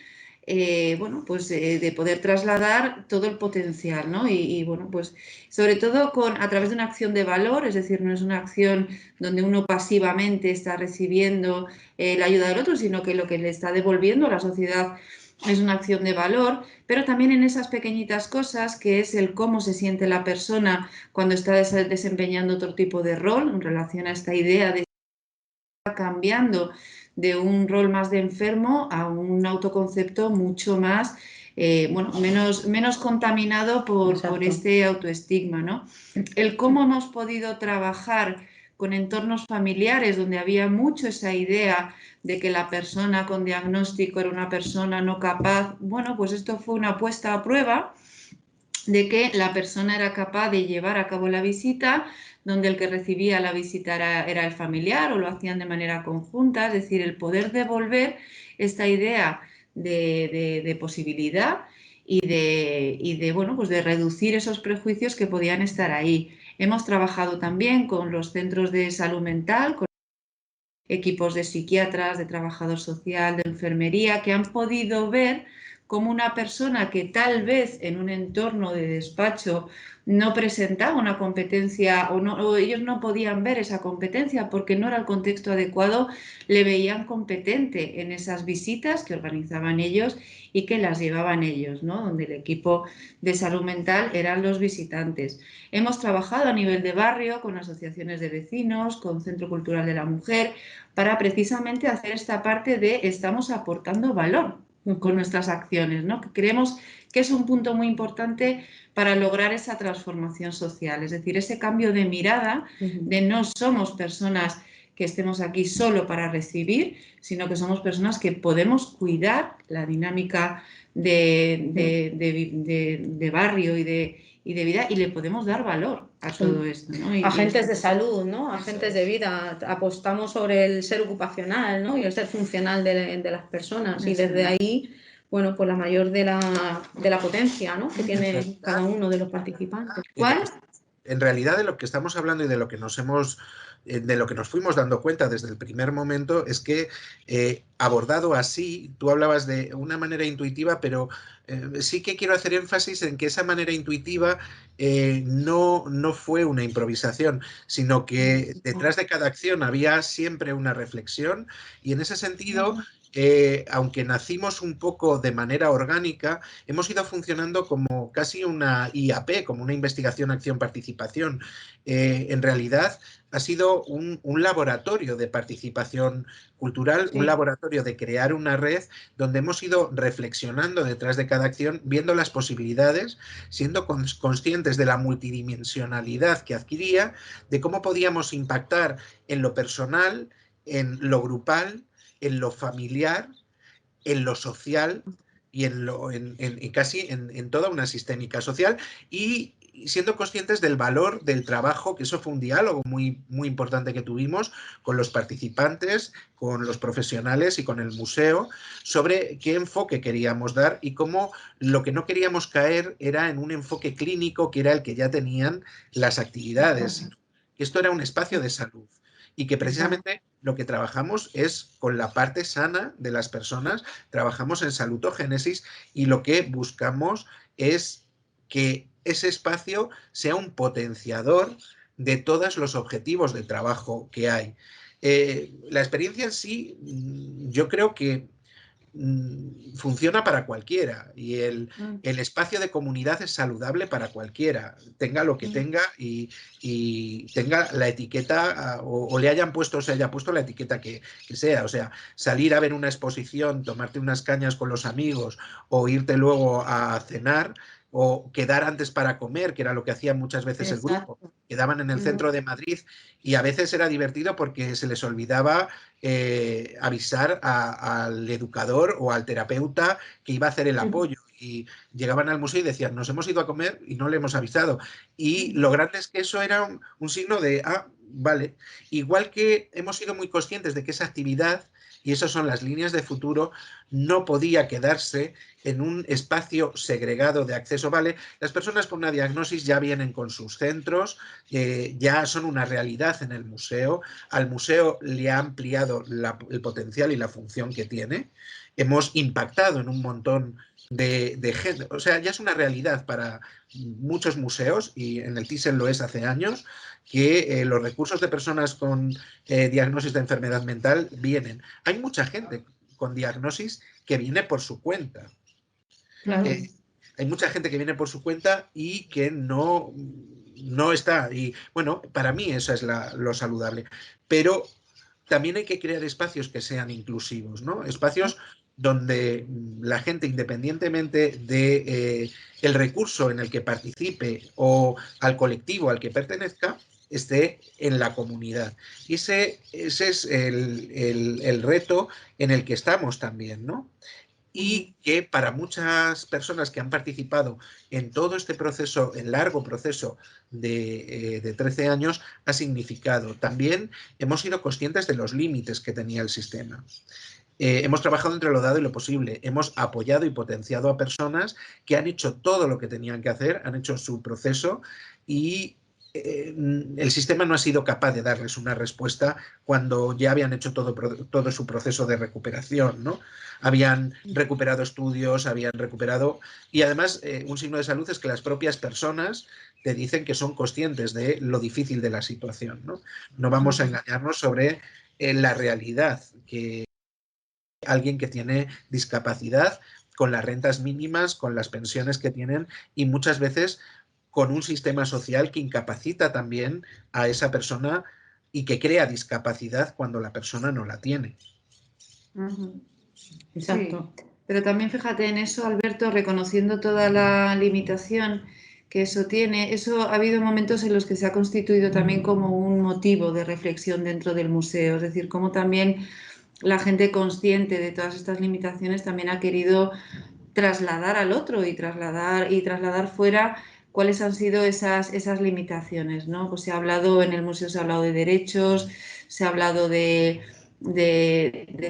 bueno, pues de poder trasladar todo el potencial, ¿no? Y bueno, pues sobre todo a través de una acción de valor, es decir, no es una acción donde uno pasivamente está recibiendo la ayuda del otro, sino que lo que le está devolviendo a la sociedad es una acción de valor, pero también en esas pequeñitas cosas que es el cómo se siente la persona cuando está desempeñando otro tipo de rol en relación a esta idea de estar cambiando de un rol más de enfermo a un autoconcepto mucho más, bueno, menos contaminado por este autoestigma, ¿no? El cómo hemos podido trabajar con entornos familiares donde había mucho esa idea de que la persona con diagnóstico era una persona no capaz. Bueno, pues esto fue una puesta a prueba de que la persona era capaz de llevar a cabo la visita, donde el que recibía la visita era el familiar o lo hacían de manera conjunta, es decir, el poder devolver esta idea de posibilidad y de, bueno, pues de reducir esos prejuicios que podían estar ahí. Hemos trabajado también con los centros de salud mental, con equipos de psiquiatras, de trabajador social, de enfermería, que han podido ver cómo una persona que tal vez en un entorno de despacho no presentaba una competencia o ellos no podían ver esa competencia porque no era el contexto adecuado, le veían competente en esas visitas que organizaban ellos y que las llevaban ellos, ¿no? Donde el equipo de salud mental eran los visitantes. Hemos trabajado a nivel de barrio con asociaciones de vecinos, con Centro Cultural de la Mujer, para precisamente hacer esta parte de estamos aportando valor con nuestras acciones, ¿no? Que creemos que es un punto muy importante para lograr esa transformación social, es decir, ese cambio de mirada de no somos personas que estemos aquí solo para recibir, sino que somos personas que podemos cuidar la dinámica de barrio y de vida y le podemos dar valor a todo esto, ¿no? Agentes de salud, ¿no? Agentes de vida. Apostamos sobre el ser ocupacional, ¿no? Y el ser funcional de las personas. Y desde ahí, bueno, pues la mayor de la potencia, ¿no? Que tiene cada uno de los participantes. ¿Cuál? En realidad, de lo que estamos hablando y de lo que de lo que nos fuimos dando cuenta desde el primer momento es que abordado así, tú hablabas de una manera intuitiva, pero sí que quiero hacer énfasis en que esa manera intuitiva no fue una improvisación, sino que detrás de cada acción había siempre una reflexión y en ese sentido, aunque nacimos un poco de manera orgánica, hemos ido funcionando como casi una IAP, como una investigación, acción, participación. En realidad ha sido un laboratorio de participación cultural, un laboratorio de crear una red donde hemos ido reflexionando detrás de cada acción, viendo las posibilidades, siendo conscientes de la multidimensionalidad que adquiría, de cómo podíamos impactar en lo personal, en lo grupal, en lo familiar, en lo social y casi en toda una sistémica social y siendo conscientes del valor del trabajo, que eso fue un diálogo muy, muy importante que tuvimos con los participantes, con los profesionales y con el museo, sobre qué enfoque queríamos dar y cómo lo que no queríamos caer era en un enfoque clínico que era el que ya tenían las actividades, que esto era un espacio de salud y que precisamente lo que trabajamos es con la parte sana de las personas, trabajamos en salutogénesis y lo que buscamos es que ese espacio sea un potenciador de todos los objetivos de trabajo que hay. La experiencia en sí, yo creo que funciona para cualquiera y el espacio de comunidad es saludable para cualquiera, tenga lo que tenga y tenga la etiqueta o le hayan puesto o se haya puesto la etiqueta que sea. O sea, salir a ver una exposición, tomarte unas cañas con los amigos o irte luego a cenar o quedar antes para comer, que era lo que hacía muchas veces el grupo. Quedaban en el centro de Madrid y a veces era divertido porque se les olvidaba avisar al educador o al terapeuta que iba a hacer el apoyo y llegaban al museo y decían, nos hemos ido a comer y no le hemos avisado. Y lo grande es que eso era un signo de, vale. Igual que hemos sido muy conscientes de que esa actividad, y esas son las líneas de futuro, no podía quedarse en un espacio segregado de acceso. Vale, las personas con una diagnosis ya vienen con sus centros, ya son una realidad en el museo. Al museo le ha ampliado el potencial y la función que tiene. Hemos impactado en un montón de gente. O sea, ya es una realidad para muchos museos, y en el Thyssen lo es hace años, que los recursos de personas con diagnosis de enfermedad mental vienen. Hay mucha gente con diagnosis que viene por su cuenta. Claro. Hay mucha gente que viene por su cuenta y que no está. Y bueno, para mí eso es lo saludable. Pero también hay que crear espacios que sean inclusivos, ¿no? Espacios donde la gente, independientemente de el recurso en el que participe o al colectivo al que pertenezca, esté en la comunidad. Y ese es el reto en el que estamos también, ¿no? Y que para muchas personas que han participado en todo este proceso, el largo proceso de 13 años, ha significado. También hemos sido conscientes de los límites que tenía el sistema. Hemos trabajado entre lo dado y lo posible. Hemos apoyado y potenciado a personas que han hecho todo lo que tenían que hacer, han hecho su proceso, y el sistema no ha sido capaz de darles una respuesta cuando ya habían hecho todo su proceso de recuperación, ¿no? Habían recuperado estudios, habían recuperado... Y además, un signo de salud es que las propias personas te dicen que son conscientes de lo difícil de la situación, ¿no? No vamos a engañarnos sobre la realidad, que alguien que tiene discapacidad, con las rentas mínimas, con las pensiones que tienen, y muchas veces con un sistema social que incapacita también a esa persona y que crea discapacidad cuando la persona no la tiene. Exacto. Sí, pero también fíjate en eso, Alberto, reconociendo toda la limitación que eso tiene, eso ha habido momentos en los que se ha constituido también como un motivo de reflexión dentro del museo, es decir, como también la gente consciente de todas estas limitaciones también ha querido trasladar al otro y trasladar fuera cuáles han sido esas limitaciones, ¿no? Pues se ha hablado, en el museo se ha hablado de derechos, se ha hablado de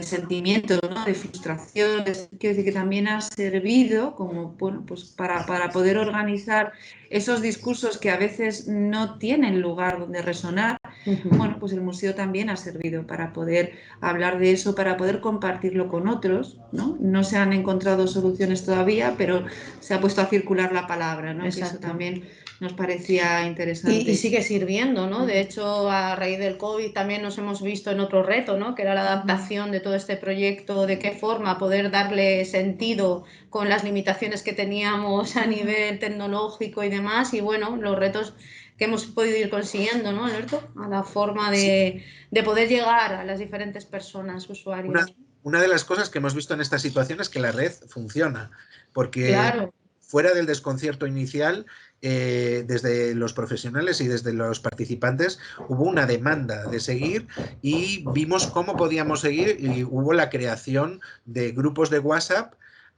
sentimientos, ¿no? De frustraciones. Quiero decir que también ha servido como, bueno, pues para poder organizar esos discursos que a veces no tienen lugar donde resonar. Bueno, pues el museo también ha servido para poder hablar de eso, para poder compartirlo con otros, ¿no? No se han encontrado soluciones todavía, pero se ha puesto a circular la palabra, ¿no? Que eso también nos parecía interesante. Y sigue sirviendo, ¿no? De hecho, a raíz del COVID también nos hemos visto en otro reto, ¿no? Que era la adaptación de todo este proyecto, de qué forma poder darle sentido con las limitaciones que teníamos a nivel tecnológico y demás. Y bueno, los retos que hemos podido ir consiguiendo, ¿no, Alberto? A la forma de poder llegar a las diferentes personas, usuarios. Una de las cosas que hemos visto en esta situación es que la red funciona, porque claro, fuera del desconcierto inicial, desde los profesionales y desde los participantes hubo una demanda de seguir, y vimos cómo podíamos seguir, y hubo la creación de grupos de WhatsApp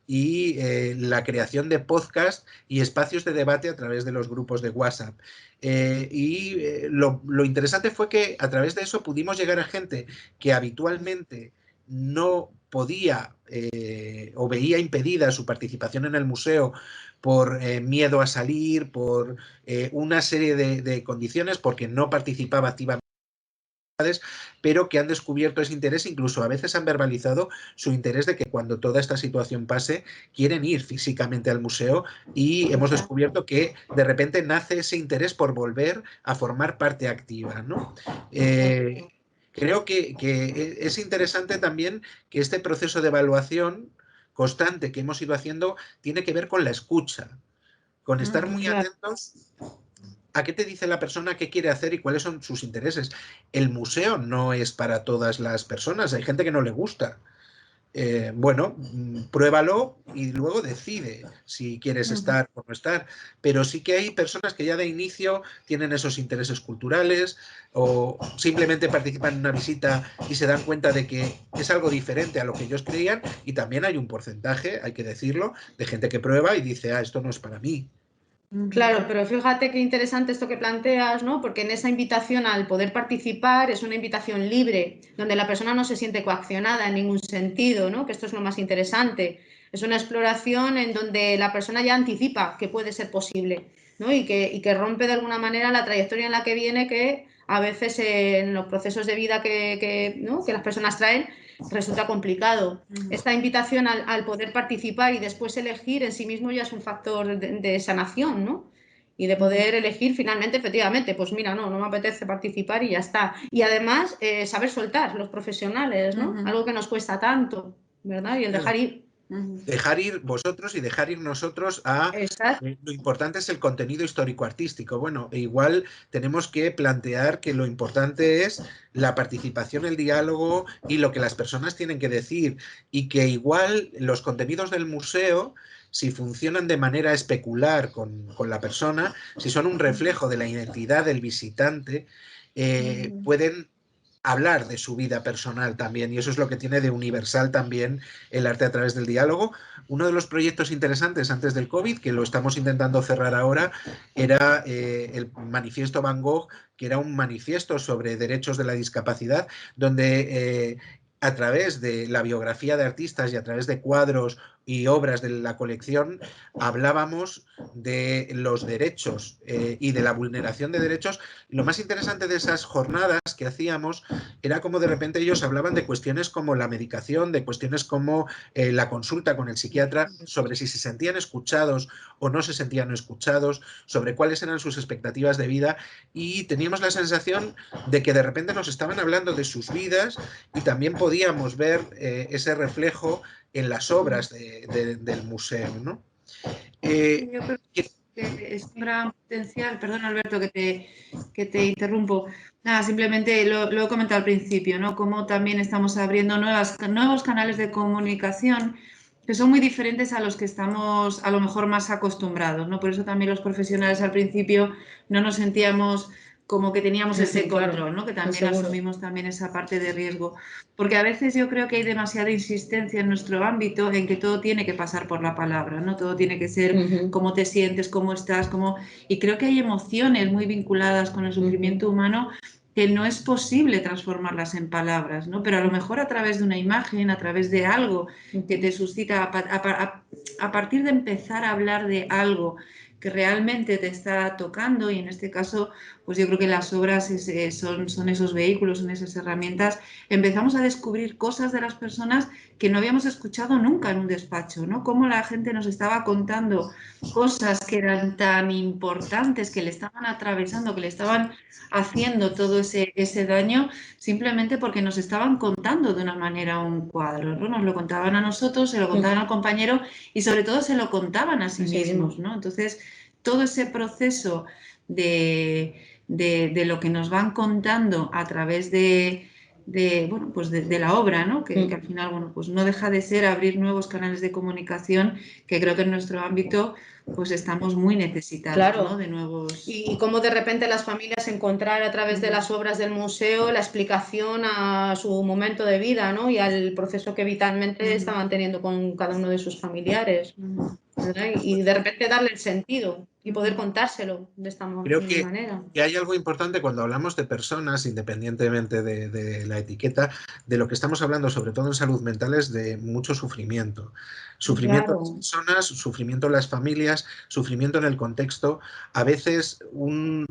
y la creación de podcast y espacios de debate a través de los grupos de WhatsApp. Lo interesante fue que a través de eso pudimos llegar a gente que habitualmente no podía o veía impedida su participación en el museo por miedo a salir, por una serie de condiciones, porque no participaba activamente, pero que han descubierto ese interés, incluso a veces han verbalizado su interés de que cuando toda esta situación pase quieren ir físicamente al museo, y hemos descubierto que de repente nace ese interés por volver a formar parte activa, ¿no? Creo que es interesante también que este proceso de evaluación constante que hemos ido haciendo tiene que ver con la escucha, con estar muy atentos a qué te dice la persona, qué quiere hacer y cuáles son sus intereses. El museo no es para todas las personas, hay gente que no le gusta. bueno, pruébalo y luego decide si quieres estar o no estar. Pero sí que hay personas que ya de inicio tienen esos intereses culturales o simplemente participan en una visita y se dan cuenta de que es algo diferente a lo que ellos creían, y también hay un porcentaje, hay que decirlo, de gente que prueba y dice, esto no es para mí. Claro, pero fíjate qué interesante esto que planteas, ¿no? Porque en esa invitación al poder participar es una invitación libre, donde la persona no se siente coaccionada en ningún sentido, ¿no? Que esto es lo más interesante. Es una exploración en donde la persona ya anticipa que puede ser posible, ¿no? Y que rompe de alguna manera la trayectoria en la que viene, que a veces en los procesos de vida ¿no? que las personas traen resulta complicado. Esta invitación al poder participar y después elegir en sí mismo ya es un factor de sanación, ¿no? Y de poder elegir finalmente, efectivamente, pues mira, no me apetece participar y ya está. Y además, saber soltar los profesionales, ¿no? Algo que nos cuesta tanto, ¿verdad? Y el dejar ir. Dejar ir vosotros y dejar ir nosotros a... Exacto. Lo importante es el contenido histórico-artístico. Bueno, igual tenemos que plantear que lo importante es la participación, el diálogo y lo que las personas tienen que decir, y que igual los contenidos del museo, si funcionan de manera especular con la persona, si son un reflejo de la identidad del visitante, pueden hablar de su vida personal también, y eso es lo que tiene de universal también el arte a través del diálogo. Uno de los proyectos interesantes antes del COVID, que lo estamos intentando cerrar ahora, era el manifiesto Van Gogh, que era un manifiesto sobre derechos de la discapacidad, donde a través de la biografía de artistas y a través de cuadros y obras de la colección hablábamos de los derechos y de la vulneración de derechos. Lo más interesante de esas jornadas que hacíamos era como de repente ellos hablaban de cuestiones como la medicación, de cuestiones como la consulta con el psiquiatra, sobre si se sentían escuchados o no se sentían escuchados, sobre cuáles eran sus expectativas de vida, y teníamos la sensación de que de repente nos estaban hablando de sus vidas y también podíamos ver ese reflejo en las obras del museo, ¿no? Yo creo que es un gran potencial. Perdón, Alberto, que te interrumpo. Nada, simplemente lo he comentado al principio, ¿no? Cómo también estamos abriendo nuevos canales de comunicación que son muy diferentes a los que estamos a lo mejor más acostumbrados, ¿no? Por eso también los profesionales al principio no nos sentíamos como que teníamos ese control, ¿no? Que también asumimos también esa parte de riesgo. Porque a veces yo creo que hay demasiada insistencia en nuestro ámbito en que todo tiene que pasar por la palabra, ¿no? Todo tiene que ser cómo te sientes, cómo estás, cómo... Y creo que hay emociones muy vinculadas con el sufrimiento humano que no es posible transformarlas en palabras, ¿no? Pero a lo mejor a través de una imagen, a través de algo que te suscita, a partir de empezar a hablar de algo que realmente te está tocando, y en este caso, pues yo creo que las obras son esos vehículos, son esas herramientas, empezamos a descubrir cosas de las personas que no habíamos escuchado nunca en un despacho, ¿no? Cómo la gente nos estaba contando cosas que eran tan importantes, que le estaban atravesando, que le estaban haciendo todo ese daño, simplemente porque nos estaban contando de una manera un cuadro, ¿no? Nos lo contaban a nosotros, se lo contaban al compañero y sobre todo se lo contaban a sí mismos, ¿no? Entonces, todo ese proceso de lo que nos van contando a través bueno, pues de la obra, ¿no? Que al final, bueno, pues no deja de ser abrir nuevos canales de comunicación, que creo que en nuestro ámbito pues estamos muy necesitados, Claro. ¿no? De nuevos... Y cómo de repente las familias encontrar a través de las obras del museo la explicación a su momento de vida, ¿no? Y al proceso que vitalmente estaban teniendo con cada uno de sus familiares, ¿verdad? Y de repente darle el sentido y poder contárselo de esta Creo manera. que hay algo importante cuando hablamos de personas, independientemente de la etiqueta, de lo que estamos hablando, sobre todo en salud mental, es de mucho sufrimiento. Sufrimiento en las personas, sufrimiento en las familias, sufrimiento en el contexto, a veces un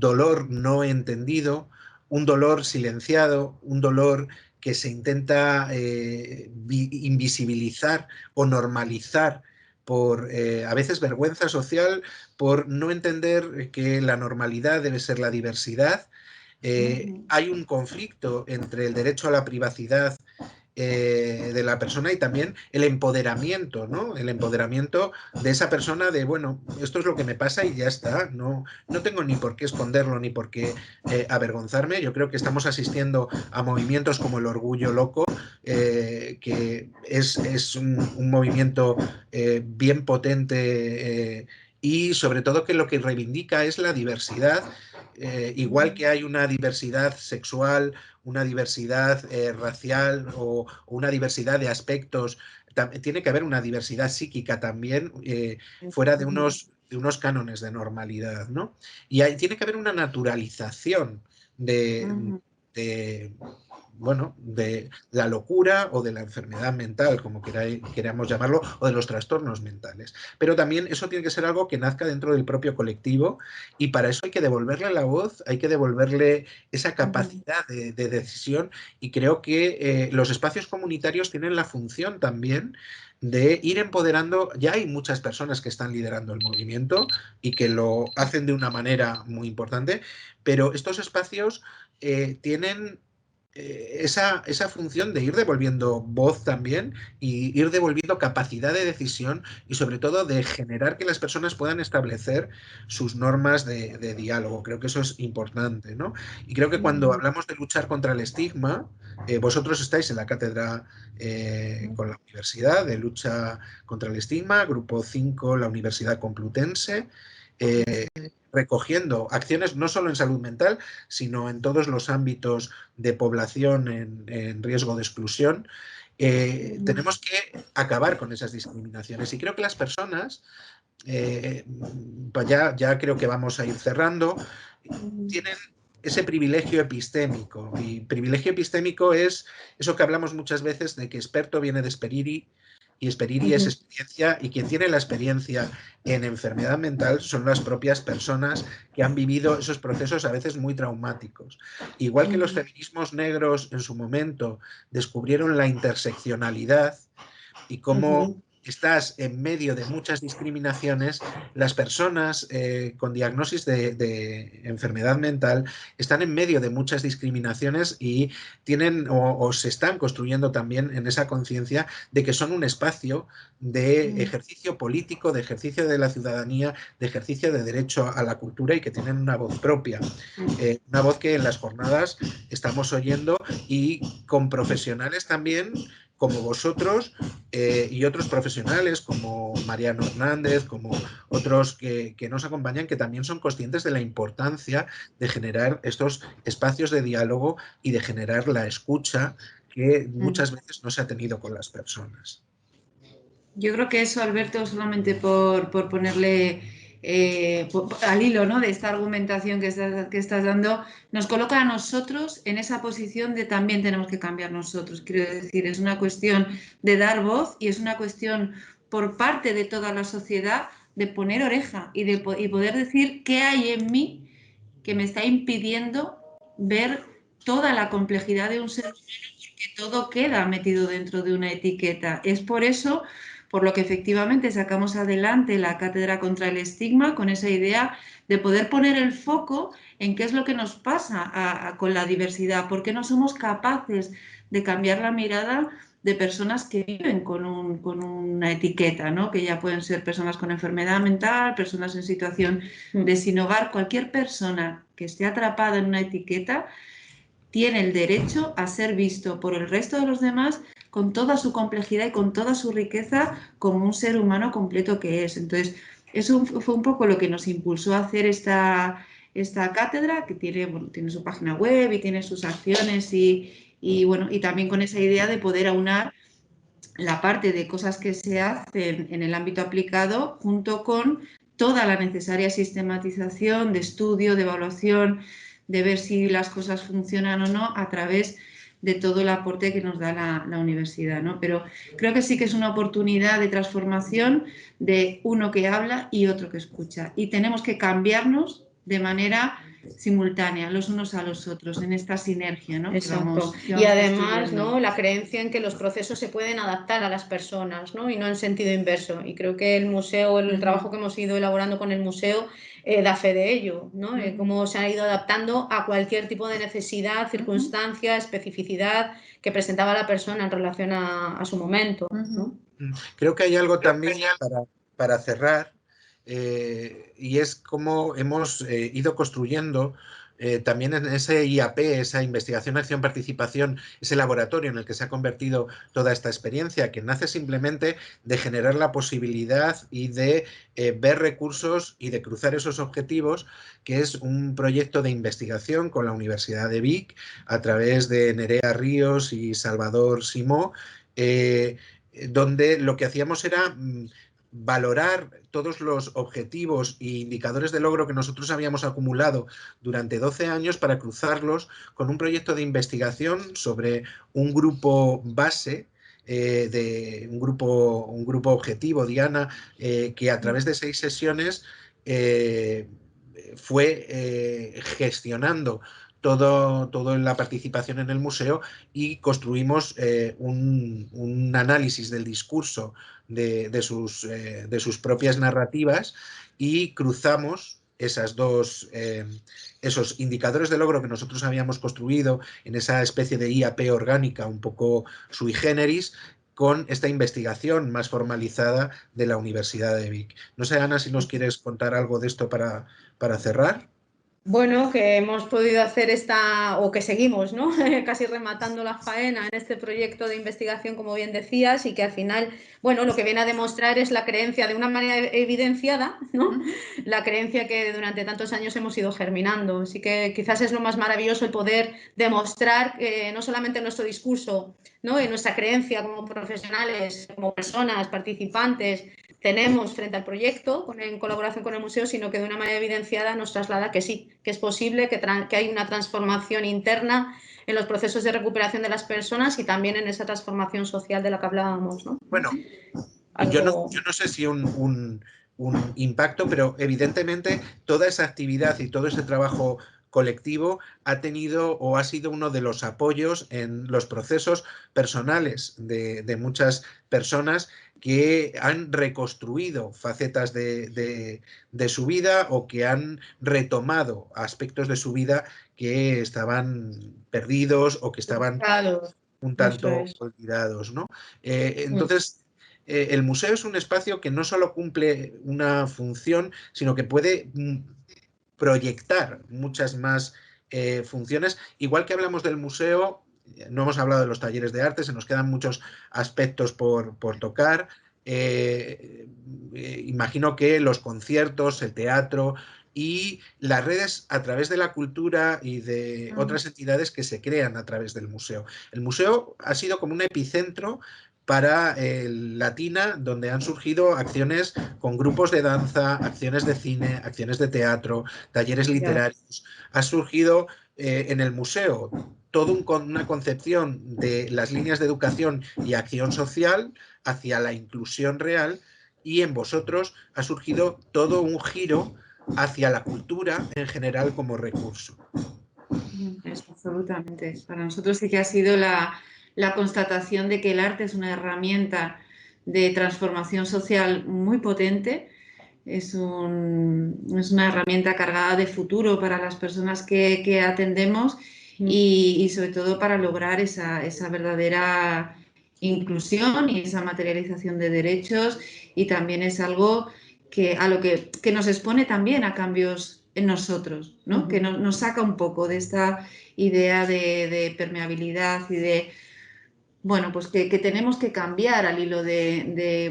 dolor no entendido, un dolor silenciado, un dolor que se intenta invisibilizar o normalizar por a veces vergüenza social, por no entender que la normalidad debe ser la diversidad. Hay un conflicto entre el derecho a la privacidad de la persona y también el empoderamiento, ¿no? El empoderamiento de esa persona de, bueno, esto es lo que me pasa y ya está, no tengo ni por qué esconderlo ni por qué avergonzarme. Yo creo que estamos asistiendo a movimientos como el Orgullo Loco, que es un movimiento bien potente y sobre todo que lo que reivindica es la diversidad, igual que hay una diversidad sexual, una diversidad racial o una diversidad de aspectos, tiene que haber una diversidad psíquica también, fuera de unos cánones de normalidad, ¿no? Y tiene que haber una naturalización de, bueno, de la locura o de la enfermedad mental, como queramos llamarlo, o de los trastornos mentales. Pero también eso tiene que ser algo que nazca dentro del propio colectivo y para eso hay que devolverle la voz, hay que devolverle esa capacidad de decisión y creo que los espacios comunitarios tienen la función también de ir empoderando. Ya hay muchas personas que están liderando el movimiento y que lo hacen de una manera muy importante, pero estos espacios tienen esa función de ir devolviendo voz también y ir devolviendo capacidad de decisión y sobre todo de generar que las personas puedan establecer sus normas de diálogo. Creo que eso es importante, ¿no? Y creo que cuando hablamos de luchar contra el estigma, vosotros estáis en la cátedra con la Universidad de Lucha contra el Estigma, Grupo 5, la Universidad Complutense, recogiendo acciones no solo en salud mental, sino en todos los ámbitos de población en riesgo de exclusión. Tenemos que acabar con esas discriminaciones y creo que las personas, pues ya creo que vamos a ir cerrando, tienen ese privilegio epistémico y privilegio epistémico es eso que hablamos muchas veces de que experto viene de esperiri y esperiri es experiencia y quien tiene la experiencia en enfermedad mental son las propias personas que han vivido esos procesos a veces muy traumáticos. Igual que los feminismos negros en su momento descubrieron la interseccionalidad y cómo estás en medio de muchas discriminaciones, las personas con diagnosis de enfermedad mental están en medio de muchas discriminaciones y tienen o se están construyendo también en esa conciencia de que son un espacio de ejercicio político, de ejercicio de la ciudadanía, de ejercicio de derecho a la cultura y que tienen una voz propia. Una voz que en las jornadas estamos oyendo y con profesionales también como vosotros y otros profesionales como Mariano Hernández, como otros que nos acompañan, que también son conscientes de la importancia de generar estos espacios de diálogo y de generar la escucha que muchas veces no se ha tenido con las personas. Yo creo que eso, Alberto, solamente por ponerle al hilo, ¿no?, de esta argumentación que estás dando, nos coloca a nosotros en esa posición de también tenemos que cambiar nosotros. Quiero decir, es una cuestión de dar voz y es una cuestión por parte de toda la sociedad de poner oreja y poder decir qué hay en mí que me está impidiendo ver toda la complejidad de un ser humano, porque todo queda metido dentro de una etiqueta. Es por eso por lo que efectivamente sacamos adelante la Cátedra contra el Estigma con esa idea de poder poner el foco en qué es lo que nos pasa con la diversidad, por qué no somos capaces de cambiar la mirada de personas que viven con una etiqueta, ¿no?, que ya pueden ser personas con enfermedad mental, personas en situación de sin hogar. Cualquier persona que esté atrapada en una etiqueta tiene el derecho a ser visto por el resto de los demás con toda su complejidad y con toda su riqueza como un ser humano completo que es. Entonces, eso fue un poco lo que nos impulsó a hacer esta cátedra, que tiene su página web y tiene sus acciones y también con esa idea de poder aunar la parte de cosas que se hacen en el ámbito aplicado junto con toda la necesaria sistematización de estudio, de evaluación, de ver si las cosas funcionan o no a través de todo el aporte que nos da la universidad, ¿no? Pero creo que sí que es una oportunidad de transformación de uno que habla y otro que escucha. Y tenemos que cambiarnos de manera simultánea, los unos a los otros, en esta sinergia, ¿no? Exacto. Que Y vamos además, construyendo. ¿no?, la creencia en que los procesos se pueden adaptar a las personas, ¿no?, y no en sentido inverso. Y creo que el museo, el trabajo que hemos ido elaborando con el museo, da fe de ello, ¿no? Cómo se ha ido adaptando a cualquier tipo de necesidad, circunstancia, especificidad que presentaba la persona en relación a su momento, ¿no? Creo que hay algo también para cerrar, y es cómo hemos ido construyendo también en ese IAP, esa investigación, acción, participación, ese laboratorio en el que se ha convertido toda esta experiencia, que nace simplemente de generar la posibilidad y de ver recursos y de cruzar esos objetivos, que es un proyecto de investigación con la Universidad de Vic a través de Nerea Ríos y Salvador Simó, donde lo que hacíamos era valorar todos los objetivos e indicadores de logro que nosotros habíamos acumulado durante 12 años para cruzarlos con un proyecto de investigación sobre un grupo base, de un grupo objetivo, Diana, que a través de 6 sesiones fue gestionando todo la participación en el museo, y construimos un análisis del discurso de sus propias narrativas, y cruzamos esos indicadores de logro que nosotros habíamos construido en esa especie de IAP orgánica un poco sui generis, con esta investigación más formalizada de la Universidad de Vic. No sé, Ana, si nos quieres contar algo de esto para cerrar. Bueno, que hemos podido hacer o que seguimos, ¿no? Casi rematando la faena en este proyecto de investigación, como bien decías, y que al final, bueno, lo que viene a demostrar es la creencia de una manera evidenciada, ¿no? La creencia que durante tantos años hemos ido germinando. Así que quizás es lo más maravilloso el poder demostrar que no solamente en nuestro discurso, ¿no?, en nuestra creencia como profesionales, como personas, participantes, tenemos frente al proyecto en colaboración con el museo, sino que de una manera evidenciada nos traslada que sí, que es posible, que hay una transformación interna en los procesos de recuperación de las personas y también en esa transformación social de la que hablábamos, ¿no? Bueno, yo no sé si un impacto, pero evidentemente toda esa actividad y todo ese trabajo colectivo ha tenido o ha sido uno de los apoyos en los procesos personales de muchas personas que han reconstruido facetas de su vida, o que han retomado aspectos de su vida que estaban perdidos o que estaban un tanto olvidados, ¿no? Entonces, el museo es un espacio que no solo cumple una función, sino que puede proyectar muchas más funciones. Igual que hablamos del museo, no hemos hablado de los talleres de arte, se nos quedan muchos aspectos por tocar. Imagino que los conciertos, el teatro y las redes a través de la cultura y de otras entidades que se crean a través del museo. El museo ha sido como un epicentro para Latina, donde han surgido acciones con grupos de danza, acciones de cine, acciones de teatro, talleres literarios. Ha surgido en el museo toda una concepción de las líneas de educación y acción social hacia la inclusión real, y en vosotros ha surgido todo un giro hacia la cultura en general como recurso. Absolutamente. Para nosotros sí que ha sido la constatación de que el arte es una herramienta de transformación social muy potente. Es una herramienta cargada de futuro para las personas que atendemos, y sobre todo para lograr esa verdadera inclusión y esa materialización de derechos, y también es algo que nos expone también a cambios en nosotros, ¿no? Que nos saca un poco de esta idea de permeabilidad y de, bueno, pues que tenemos que cambiar al hilo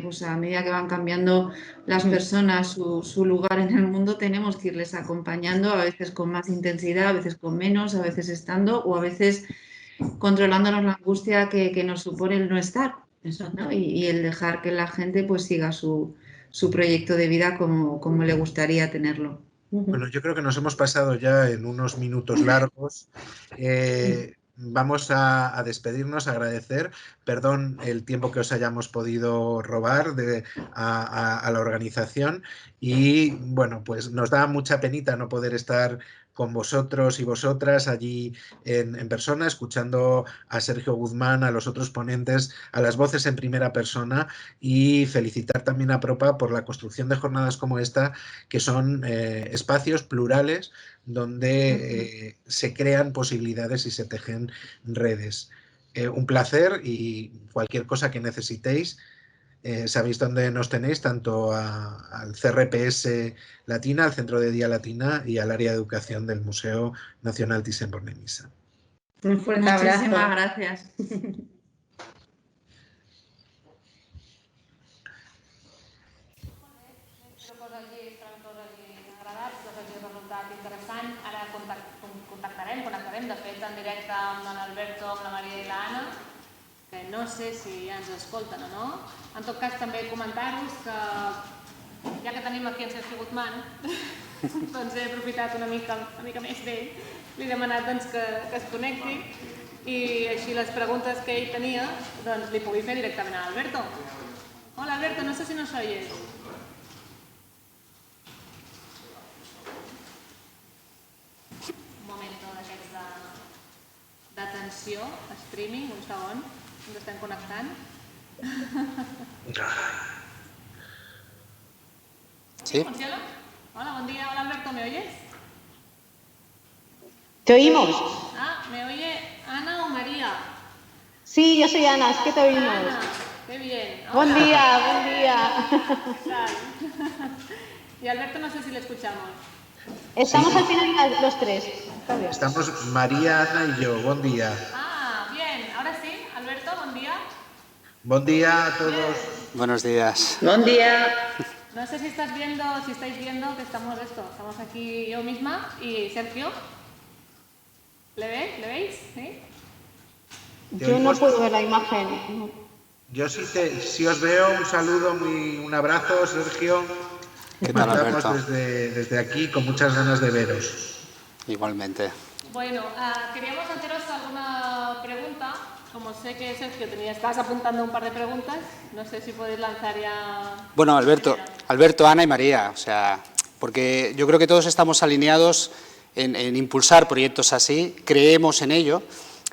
pues a medida que van cambiando las personas su lugar en el mundo, tenemos que irles acompañando, a veces con más intensidad, a veces con menos, a veces estando, o a veces controlándonos la angustia que nos supone el no estar, ¿no? Y el dejar que la gente pues siga su proyecto de vida como le gustaría tenerlo. Bueno, yo creo que nos hemos pasado ya en unos minutos largos. Vamos a despedirnos, a agradecer. Perdón el tiempo que os hayamos podido robar a la organización. Y bueno, pues nos da mucha penita no poder estar con vosotros y vosotras allí en persona, escuchando a Sergio Guzmán, a los otros ponentes, a las voces en primera persona, y felicitar también a Propa por la construcción de jornadas como esta, que son espacios plurales donde se crean posibilidades y se tejen redes. Un placer, y cualquier cosa que necesitéis, sabéis dónde nos tenéis, tanto al CRPS Latina, al Centro de Día Latina, y al área de educación del Museo Nacional Thyssen-Bornemisza. Un fuerte abrazo. Muchísimas gracias. Connectarem de fet en directe amb l'Alberto, amb la Maria i l'Anna, que no sé si ja ens escolten o no. En tot cas, també comentar-vos que, ja que tenim aquí en Sergio Guzmán, doncs he aprofitat una mica més d'ell. Li he demanat que es connecti i així les preguntes que ell tenia li pugui fer directament a l'Alberto. Hola, Alberto, no sé si nos oyes. D'atenció, streaming, un segon, ens estem connectant. ¿Sí? ¿Funciona? Hola, buen día. Hola, Alberto, ¿me oyes? ¿Te oímos? Ah, ¿me oye Ana o María? Sí, yo soy Ana, es que te oímos. Ana, qué bien. Hola. Buen día, buen día. ¿Qué tal? Y Alberto, no sé si le escuchamos. Estamos al final los tres. Estamos María, Ana y yo. Buen día. Ah, bien. Ahora sí, Alberto, buen día. Buen día a todos. Bien. Buenos días. Buen día. No sé si estáis viendo que estamos aquí yo misma y Sergio. ¿Le veis? ¿Sí? Yo no puedo ver la imagen. Yo sí os veo. Un saludo, un abrazo, Sergio. ¿Qué tal, Alberto? Desde aquí, con muchas ganas de veros. Igualmente. Bueno, queríamos haceros alguna pregunta. Como sé que Sergio estás apuntando un par de preguntas, no sé si podéis lanzar ya... Bueno, Alberto, Ana y María, o sea, porque yo creo que todos estamos alineados en impulsar proyectos así, creemos en ello,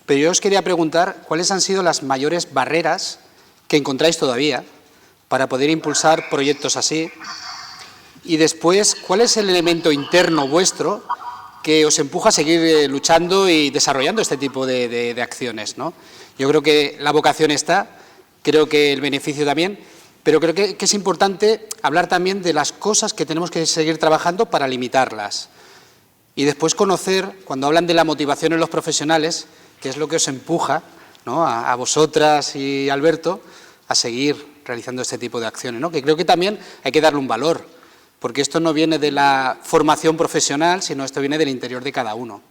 pero yo os quería preguntar cuáles han sido las mayores barreras que encontráis todavía para poder impulsar proyectos así, y después, ¿cuál es el elemento interno vuestro que os empuja a seguir luchando y desarrollando este tipo de acciones, ¿no? Yo creo que la vocación está, creo que el beneficio también, pero creo que es importante hablar también de las cosas que tenemos que seguir trabajando para limitarlas. Y después conocer, cuando hablan de la motivación en los profesionales, qué es lo que os empuja, ¿no?, a vosotras y Alberto a seguir realizando este tipo de acciones, ¿no? Que creo que también hay que darle un valor, porque esto no viene de la formación profesional, sino esto viene del interior de cada uno.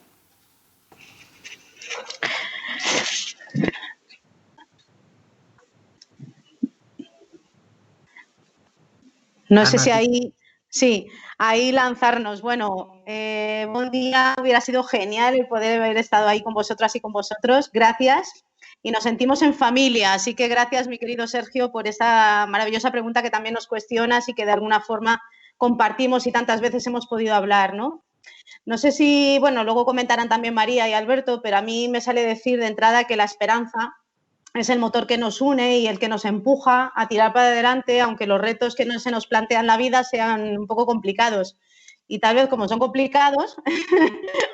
No sé si ahí... Sí, ahí lanzarnos. Bueno, buen día, hubiera sido genial el poder haber estado ahí con vosotras y con vosotros. Gracias. Y nos sentimos en familia, así que gracias, mi querido Sergio, por esta maravillosa pregunta que también nos cuestionas y que de alguna forma compartimos y tantas veces hemos podido hablar, ¿no? No sé si, bueno, luego comentarán también María y Alberto, pero a mí me sale decir de entrada que la esperanza es el motor que nos une y el que nos empuja a tirar para adelante, aunque los retos que se nos plantean en la vida sean un poco complicados. Y tal vez como son complicados,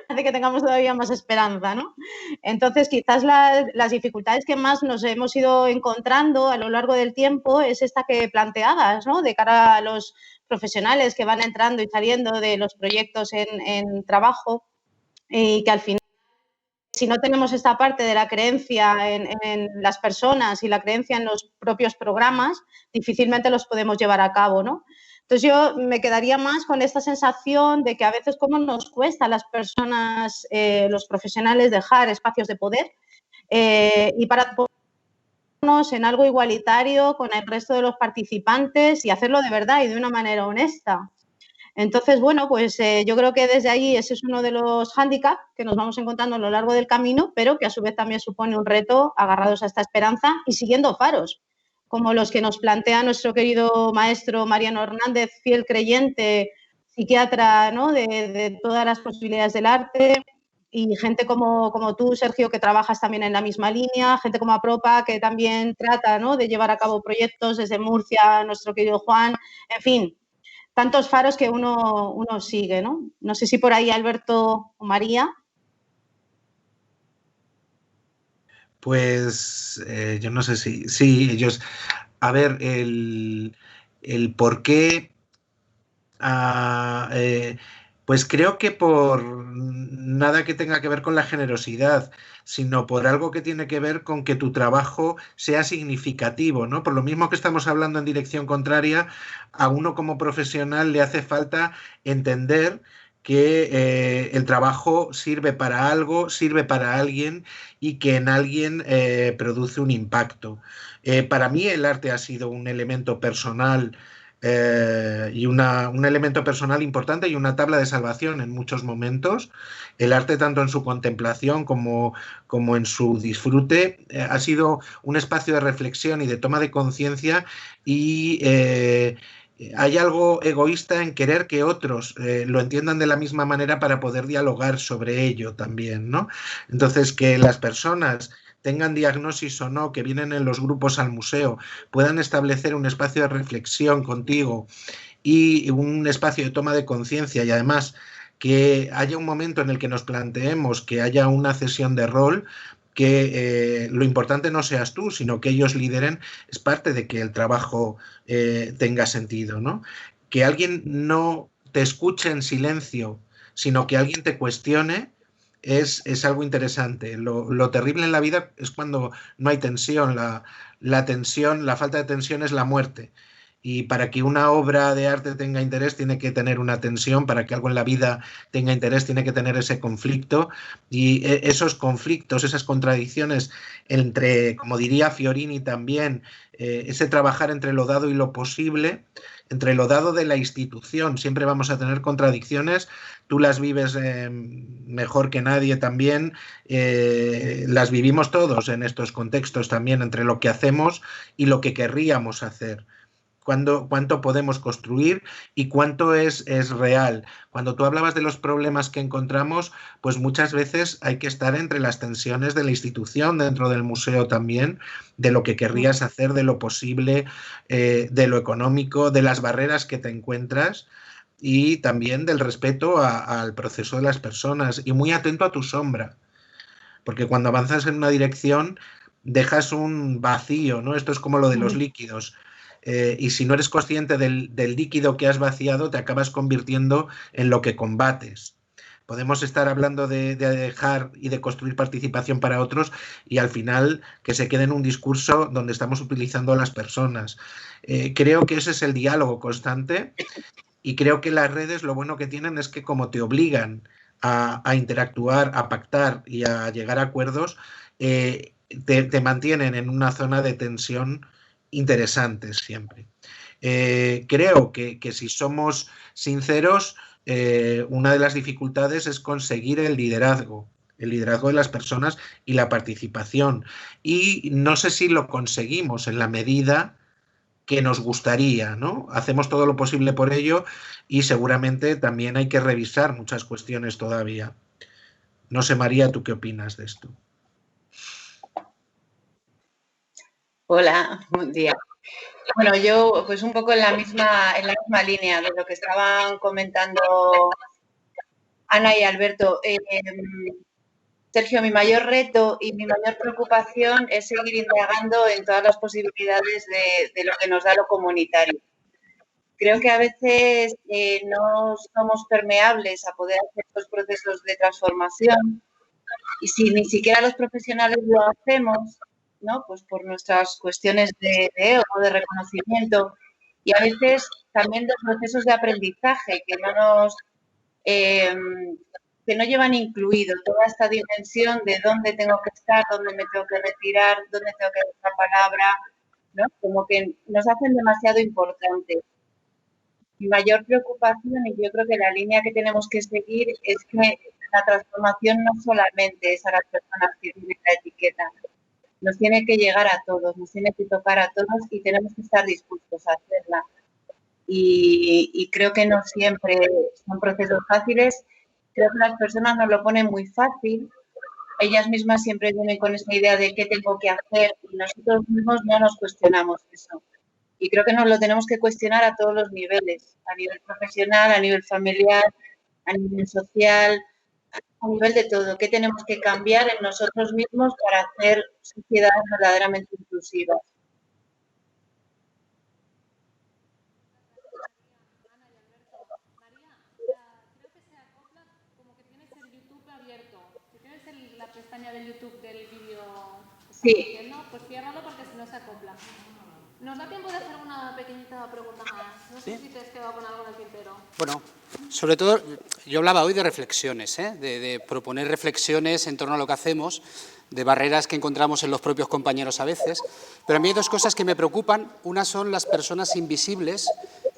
hace que tengamos todavía más esperanza, ¿no? Entonces, quizás las dificultades que más nos hemos ido encontrando a lo largo del tiempo es esta que planteabas, ¿no? De cara a los profesionales que van entrando y saliendo de los proyectos en trabajo, y que al final, si no tenemos esta parte de la creencia en las personas y la creencia en los propios programas, difícilmente los podemos llevar a cabo, ¿no? Entonces yo me quedaría más con esta sensación de que a veces cómo nos cuesta a las personas, los profesionales, dejar espacios de poder y para ponernos en algo igualitario con el resto de los participantes y hacerlo de verdad y de una manera honesta. Entonces, bueno, pues yo creo que desde ahí ese es uno de los hándicaps que nos vamos encontrando a lo largo del camino, pero que a su vez también supone un reto agarrados a esta esperanza y siguiendo faros, como los que nos plantea nuestro querido maestro Mariano Hernández, fiel creyente psiquiatra, ¿no? de todas las posibilidades del arte, y gente como tú, Sergio, que trabajas también en la misma línea, gente como Apropa, que también trata, ¿no? de llevar a cabo proyectos desde Murcia, nuestro querido Juan, en fin, tantos faros que uno sigue, ¿no? No sé si por ahí Alberto o María. Pues yo no sé si... Sí, ellos... A ver, el por qué... pues creo que por nada que tenga que ver con la generosidad, sino por algo que tiene que ver con que tu trabajo sea significativo, ¿no? Por lo mismo que estamos hablando en dirección contraria, a uno como profesional le hace falta entender que el trabajo sirve para algo, sirve para alguien y que en alguien produce un impacto. Para mí el arte ha sido un elemento personal y un elemento personal importante y una tabla de salvación en muchos momentos. El arte, tanto en su contemplación como en su disfrute, ha sido un espacio de reflexión y de toma de conciencia y hay algo egoísta en querer que otros lo entiendan de la misma manera para poder dialogar sobre ello también, ¿no? Entonces, que las personas tengan diagnosis o no, que vienen en los grupos al museo, puedan establecer un espacio de reflexión contigo y un espacio de toma de conciencia y además que haya un momento en el que nos planteemos que haya una cesión de rol, que lo importante no seas tú, sino que ellos lideren, es parte de que el trabajo tenga sentido, ¿no? Que alguien no te escuche en silencio, sino que alguien te cuestione, es algo interesante. Lo terrible en la vida es cuando no hay tensión. La tensión, la falta de tensión es la muerte. Y para que una obra de arte tenga interés, tiene que tener una tensión. Para que algo en la vida tenga interés, tiene que tener ese conflicto. Y esos conflictos, esas contradicciones entre, como diría Fiorini también, ese trabajar entre lo dado y lo posible, entre lo dado de la institución. Siempre vamos a tener contradicciones. Tú las vives mejor que nadie también. Las vivimos todos en estos contextos también, entre lo que hacemos y lo que querríamos hacer. Cuánto podemos construir y cuánto es real. Cuando tú hablabas de los problemas que encontramos, pues muchas veces hay que estar entre las tensiones de la institución, dentro del museo también, de lo que querrías hacer, de lo posible, de lo económico, de las barreras que te encuentras y también del respeto al proceso de las personas y muy atento a tu sombra, porque cuando avanzas en una dirección dejas un vacío, ¿no? Esto es como lo de los líquidos. Y si no eres consciente del líquido que has vaciado, te acabas convirtiendo en lo que combates. Podemos estar hablando de dejar y de construir participación para otros y al final que se quede en un discurso donde estamos utilizando a las personas. Creo que ese es el diálogo constante y creo que las redes lo bueno que tienen es que como te obligan a interactuar, a pactar y a llegar a acuerdos, te mantienen en una zona de tensión interesante siempre. Creo que si somos sinceros, una de las dificultades es conseguir el liderazgo de las personas y la participación. Y no sé si lo conseguimos en la medida que nos gustaría, ¿no? Hacemos todo lo posible por ello y seguramente también hay que revisar muchas cuestiones todavía. No sé, María, ¿tú qué opinas de esto? Hola, buen día. Bueno, yo pues un poco en la misma línea de lo que estaban comentando Ana y Alberto. Sergio, mi mayor reto y mi mayor preocupación es seguir indagando en todas las posibilidades de lo que nos da lo comunitario. Creo que a veces no somos permeables a poder hacer estos procesos de transformación y si ni siquiera los profesionales lo hacemos, ¿no? Pues por nuestras cuestiones de ego, de reconocimiento y a veces también de procesos de aprendizaje que no llevan incluido toda esta dimensión de dónde tengo que estar, dónde me tengo que retirar, dónde tengo que decir la palabra, ¿no? Como que nos hacen demasiado importantes. Mi mayor preocupación, y yo creo que la línea que tenemos que seguir, es que la transformación no solamente es a las personas que tienen la etiqueta, nos tiene que llegar a todos, nos tiene que tocar a todos y tenemos que estar dispuestos a hacerla. y creo que no siempre son procesos fáciles. Creo que las personas nos lo ponen muy fácil. Ellas mismas siempre vienen con esa idea de qué tengo que hacer y nosotros mismos no nos cuestionamos eso. Y creo que nos lo tenemos que cuestionar a todos los niveles, a nivel profesional, a nivel familiar, a nivel social, a nivel de todo. ¿Qué tenemos que cambiar en nosotros mismos para hacer sociedades verdaderamente inclusivas? La pestaña de YouTube del vídeo que Sí. estamos viendo, pues ciérralo porque si no se acopla. ¿Nos da tiempo de hacer una pequeñita pregunta más? No sé si te has quedado con algo en el tintero. Bueno, sobre todo, yo hablaba hoy de reflexiones, de proponer reflexiones en torno a lo que hacemos, de barreras que encontramos en los propios compañeros a veces, pero a mí hay dos cosas que me preocupan. Una son las personas invisibles,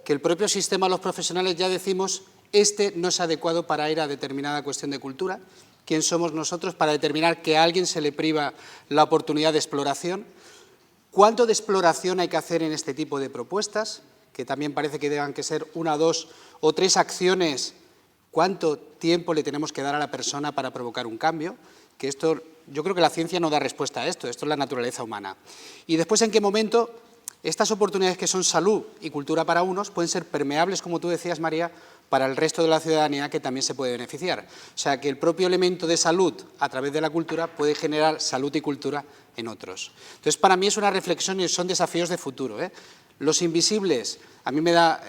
que el propio sistema, los profesionales ya decimos, este no es adecuado para ir a determinada cuestión de cultura. ¿Quién somos nosotros para determinar que a alguien se le priva la oportunidad de exploración? ¿Cuánto de exploración hay que hacer en este tipo de propuestas? Que también parece que deban que ser 1, 2 o 3 acciones. ¿Cuánto tiempo le tenemos que dar a la persona para provocar un cambio? Que esto, yo creo que la ciencia no da respuesta a esto es la naturaleza humana. Y después, ¿en qué momento estas oportunidades que son salud y cultura para unos pueden ser permeables, como tú decías, María, para el resto de la ciudadanía que también se puede beneficiar? O sea, que el propio elemento de salud a través de la cultura puede generar salud y cultura en otros. Entonces, para mí es una reflexión y son desafíos de futuro. Los invisibles, a mí me da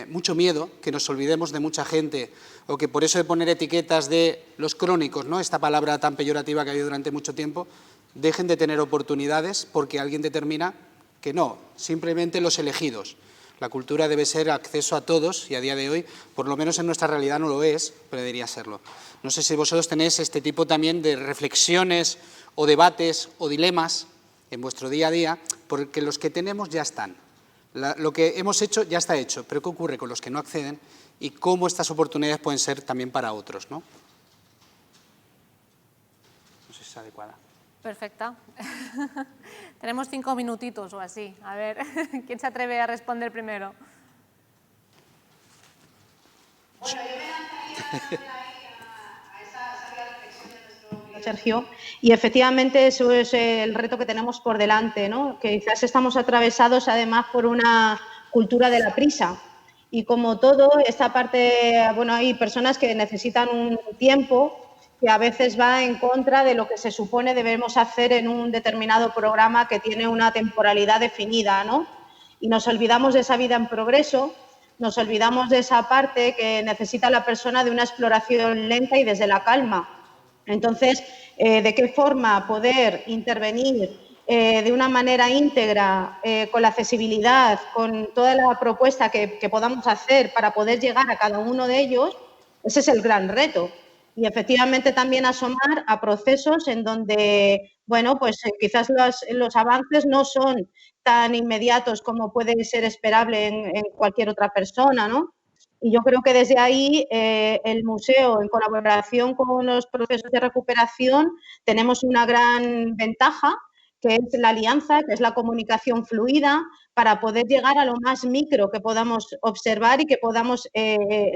mucho miedo que nos olvidemos de mucha gente o que por eso de poner etiquetas de los crónicos, ¿no?, esta palabra tan peyorativa que ha habido durante mucho tiempo, dejen de tener oportunidades porque alguien determina que no, simplemente los elegidos. La cultura debe ser acceso a todos y a día de hoy, por lo menos en nuestra realidad no lo es, pero debería serlo. No sé si vosotros tenéis este tipo también de reflexiones o debates o dilemas en vuestro día a día, porque los que tenemos ya están. Lo que hemos hecho ya está hecho, pero ¿qué ocurre con los que no acceden y cómo estas oportunidades pueden ser también para otros, ¿no? No sé si es adecuada. Perfecta. Tenemos 5 minutitos o así. A ver, ¿quién se atreve a responder primero? Bueno, yo me lanzaría a esa sabia reflexión de nuestro Sergio, y efectivamente eso es el reto que tenemos por delante, ¿no? Que quizás estamos atravesados además por una cultura de la prisa. Y como todo, esta parte, bueno, hay personas que necesitan un tiempo que a veces va en contra de lo que se supone debemos hacer en un determinado programa que tiene una temporalidad definida, ¿no? Y nos olvidamos de esa vida en progreso, nos olvidamos de esa parte que necesita la persona de una exploración lenta y desde la calma. Entonces, ¿de qué forma poder intervenir de una manera íntegra, con la accesibilidad, con toda la propuesta que podamos hacer para poder llegar a cada uno de ellos? Ese es el gran reto. Y efectivamente también asomar a procesos en donde, bueno, pues quizás los avances no son tan inmediatos como puede ser esperable en cualquier otra persona, ¿no? Y yo creo que desde ahí el museo, en colaboración con los procesos de recuperación, tenemos una gran ventaja, que es la alianza, que es la comunicación fluida, para poder llegar a lo más micro que podamos observar y que podamos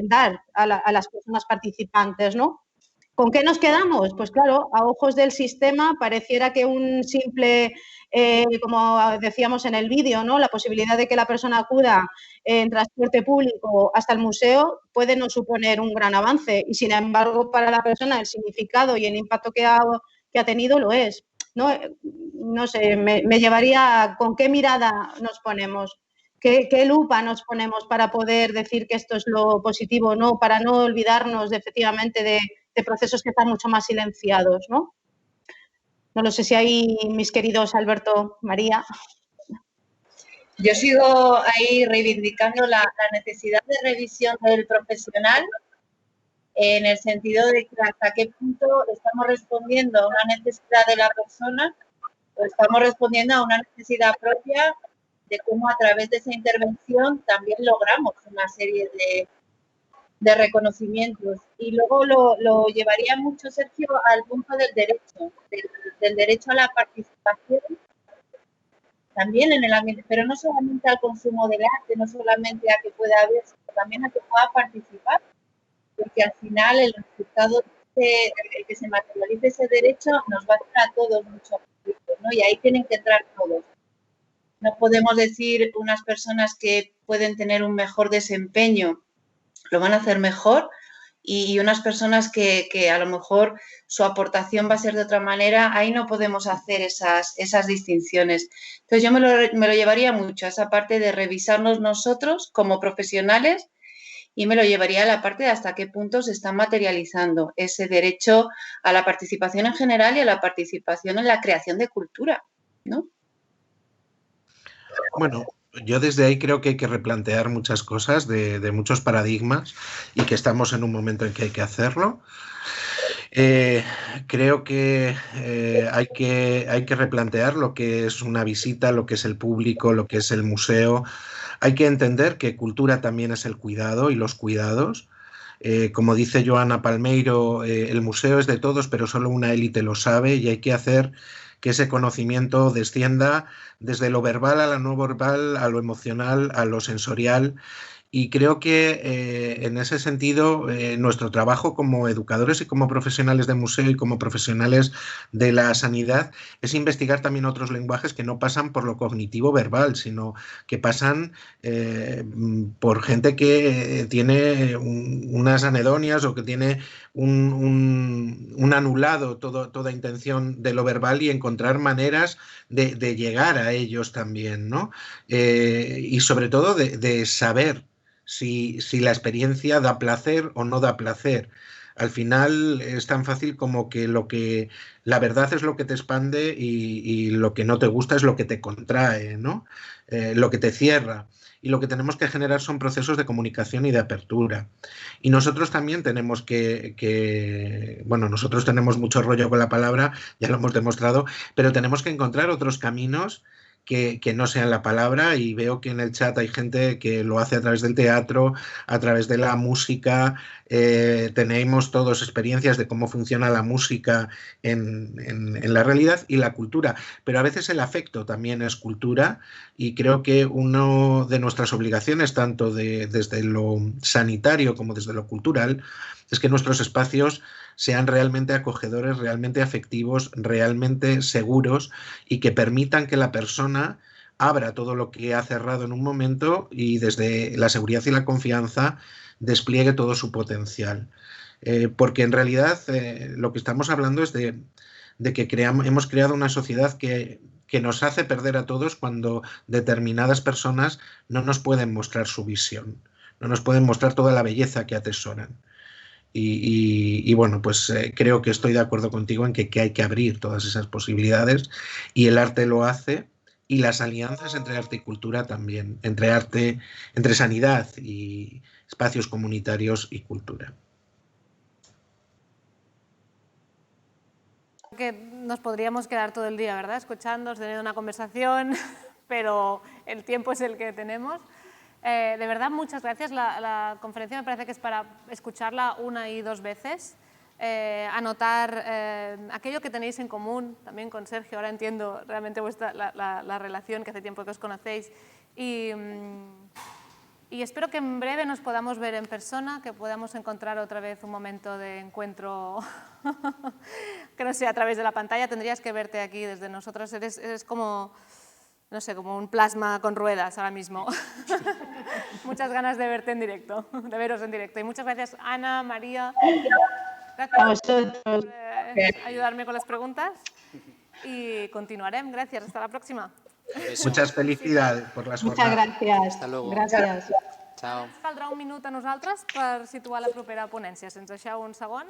dar a las personas participantes, ¿no? ¿Con qué nos quedamos? Pues claro, a ojos del sistema pareciera que un simple, como decíamos en el vídeo, ¿no?, la posibilidad de que la persona acuda en transporte público hasta el museo puede no suponer un gran avance y, sin embargo, para la persona el significado y el impacto que ha tenido lo es, ¿no? No sé, me llevaría a con qué mirada nos ponemos. ¿Qué lupa nos ponemos para poder decir que esto es lo positivo, ¿no? Para no olvidarnos efectivamente de procesos que están mucho más silenciados, ¿no? No lo sé si hay mis queridos Alberto, María. Yo sigo ahí reivindicando la necesidad de revisión del profesional, en el sentido de que hasta qué punto estamos respondiendo a una necesidad de la persona o estamos respondiendo a una necesidad propia de cómo a través de esa intervención también logramos una serie de reconocimientos. Y luego lo llevaría mucho, Sergio, al punto del derecho, del derecho a la participación también en el ambiente, pero no solamente al consumo del arte, no solamente a que pueda ver, sino también a que pueda participar, porque al final el resultado, el que se materialice ese derecho, nos va a hacer a todos mucho conflicto, ¿no? Y ahí tienen que entrar todos. No podemos decir unas personas que pueden tener un mejor desempeño, lo van a hacer mejor, y unas personas que a lo mejor su aportación va a ser de otra manera, ahí no podemos hacer esas distinciones. Entonces yo me lo llevaría mucho a esa parte de revisarnos nosotros como profesionales y me lo llevaría a la parte de hasta qué punto se está materializando ese derecho a la participación en general y a la participación en la creación de cultura, ¿no? Bueno, yo desde ahí creo que hay que replantear muchas cosas de muchos paradigmas y que estamos en un momento en que hay que hacerlo. Creo que hay que replantear lo que es una visita, lo que es el público, lo que es el museo. Hay que entender que cultura también es el cuidado y los cuidados. Como dice Joana Palmeiro, el museo es de todos, pero solo una élite lo sabe y hay que hacer que ese conocimiento descienda desde lo verbal a lo no verbal, a lo emocional, a lo sensorial. Y creo que en ese sentido nuestro trabajo como educadores y como profesionales de museo y como profesionales de la sanidad es investigar también otros lenguajes que no pasan por lo cognitivo verbal, sino que pasan por gente que tiene unas anhedonias o que tiene un anulado toda intención de lo verbal y encontrar maneras de llegar a ellos también, ¿no? Y sobre todo de saber si la experiencia da placer o no da placer. Al final es tan fácil como que la verdad es lo que te expande y lo que no te gusta es lo que te contrae, ¿no? Lo que te cierra. Y lo que tenemos que generar son procesos de comunicación y de apertura. Y nosotros también tenemos bueno, nosotros tenemos mucho rollo con la palabra, ya lo hemos demostrado, pero tenemos que encontrar otros caminos que no sean la palabra, y veo que en el chat hay gente que lo hace a través del teatro, a través de la música. Tenemos todos experiencias de cómo funciona la música en la realidad y la cultura, pero a veces el afecto también es cultura, y creo que una de nuestras obligaciones, tanto desde lo sanitario como desde lo cultural, es que nuestros espacios sean realmente acogedores, realmente afectivos, realmente seguros, y que permitan que la persona abra todo lo que ha cerrado en un momento y desde la seguridad y la confianza despliegue todo su potencial. Porque en realidad lo que estamos hablando es de que hemos creado una sociedad que nos hace perder a todos cuando determinadas personas no nos pueden mostrar su visión, no nos pueden mostrar toda la belleza que atesoran. Y bueno, pues creo que estoy de acuerdo contigo en que hay que abrir todas esas posibilidades, y el arte lo hace, y las alianzas entre arte y cultura también, entre sanidad y espacios comunitarios y cultura. Que nos podríamos quedar todo el día, ¿verdad? Escuchándonos, teniendo una conversación, pero el tiempo es el que tenemos. De verdad, muchas gracias. La conferencia me parece que es para escucharla 1 y 2 veces, anotar aquello que tenéis en común también con Sergio. Ahora entiendo realmente la relación, que hace tiempo que os conocéis. Y espero que en breve nos podamos ver en persona, que podamos encontrar otra vez un momento de encuentro que no sea a través de la pantalla. Tendrías que verte aquí desde nosotros. Eres como, no sé, como un plasma con ruedas ahora mismo. Muchas ganas de verte en directo, de veros en directo. Y muchas gracias, Ana, María. Gracias por ayudarme con las preguntas. Y continuarem. Gràcies. Hasta la próxima. Muchas felicidades por las Muchas jornadas. gracias. Hasta luego. Gracias. Chao. Caldrà un minut a nosaltres per situar la propera ponència. Si ens deixeu un segon.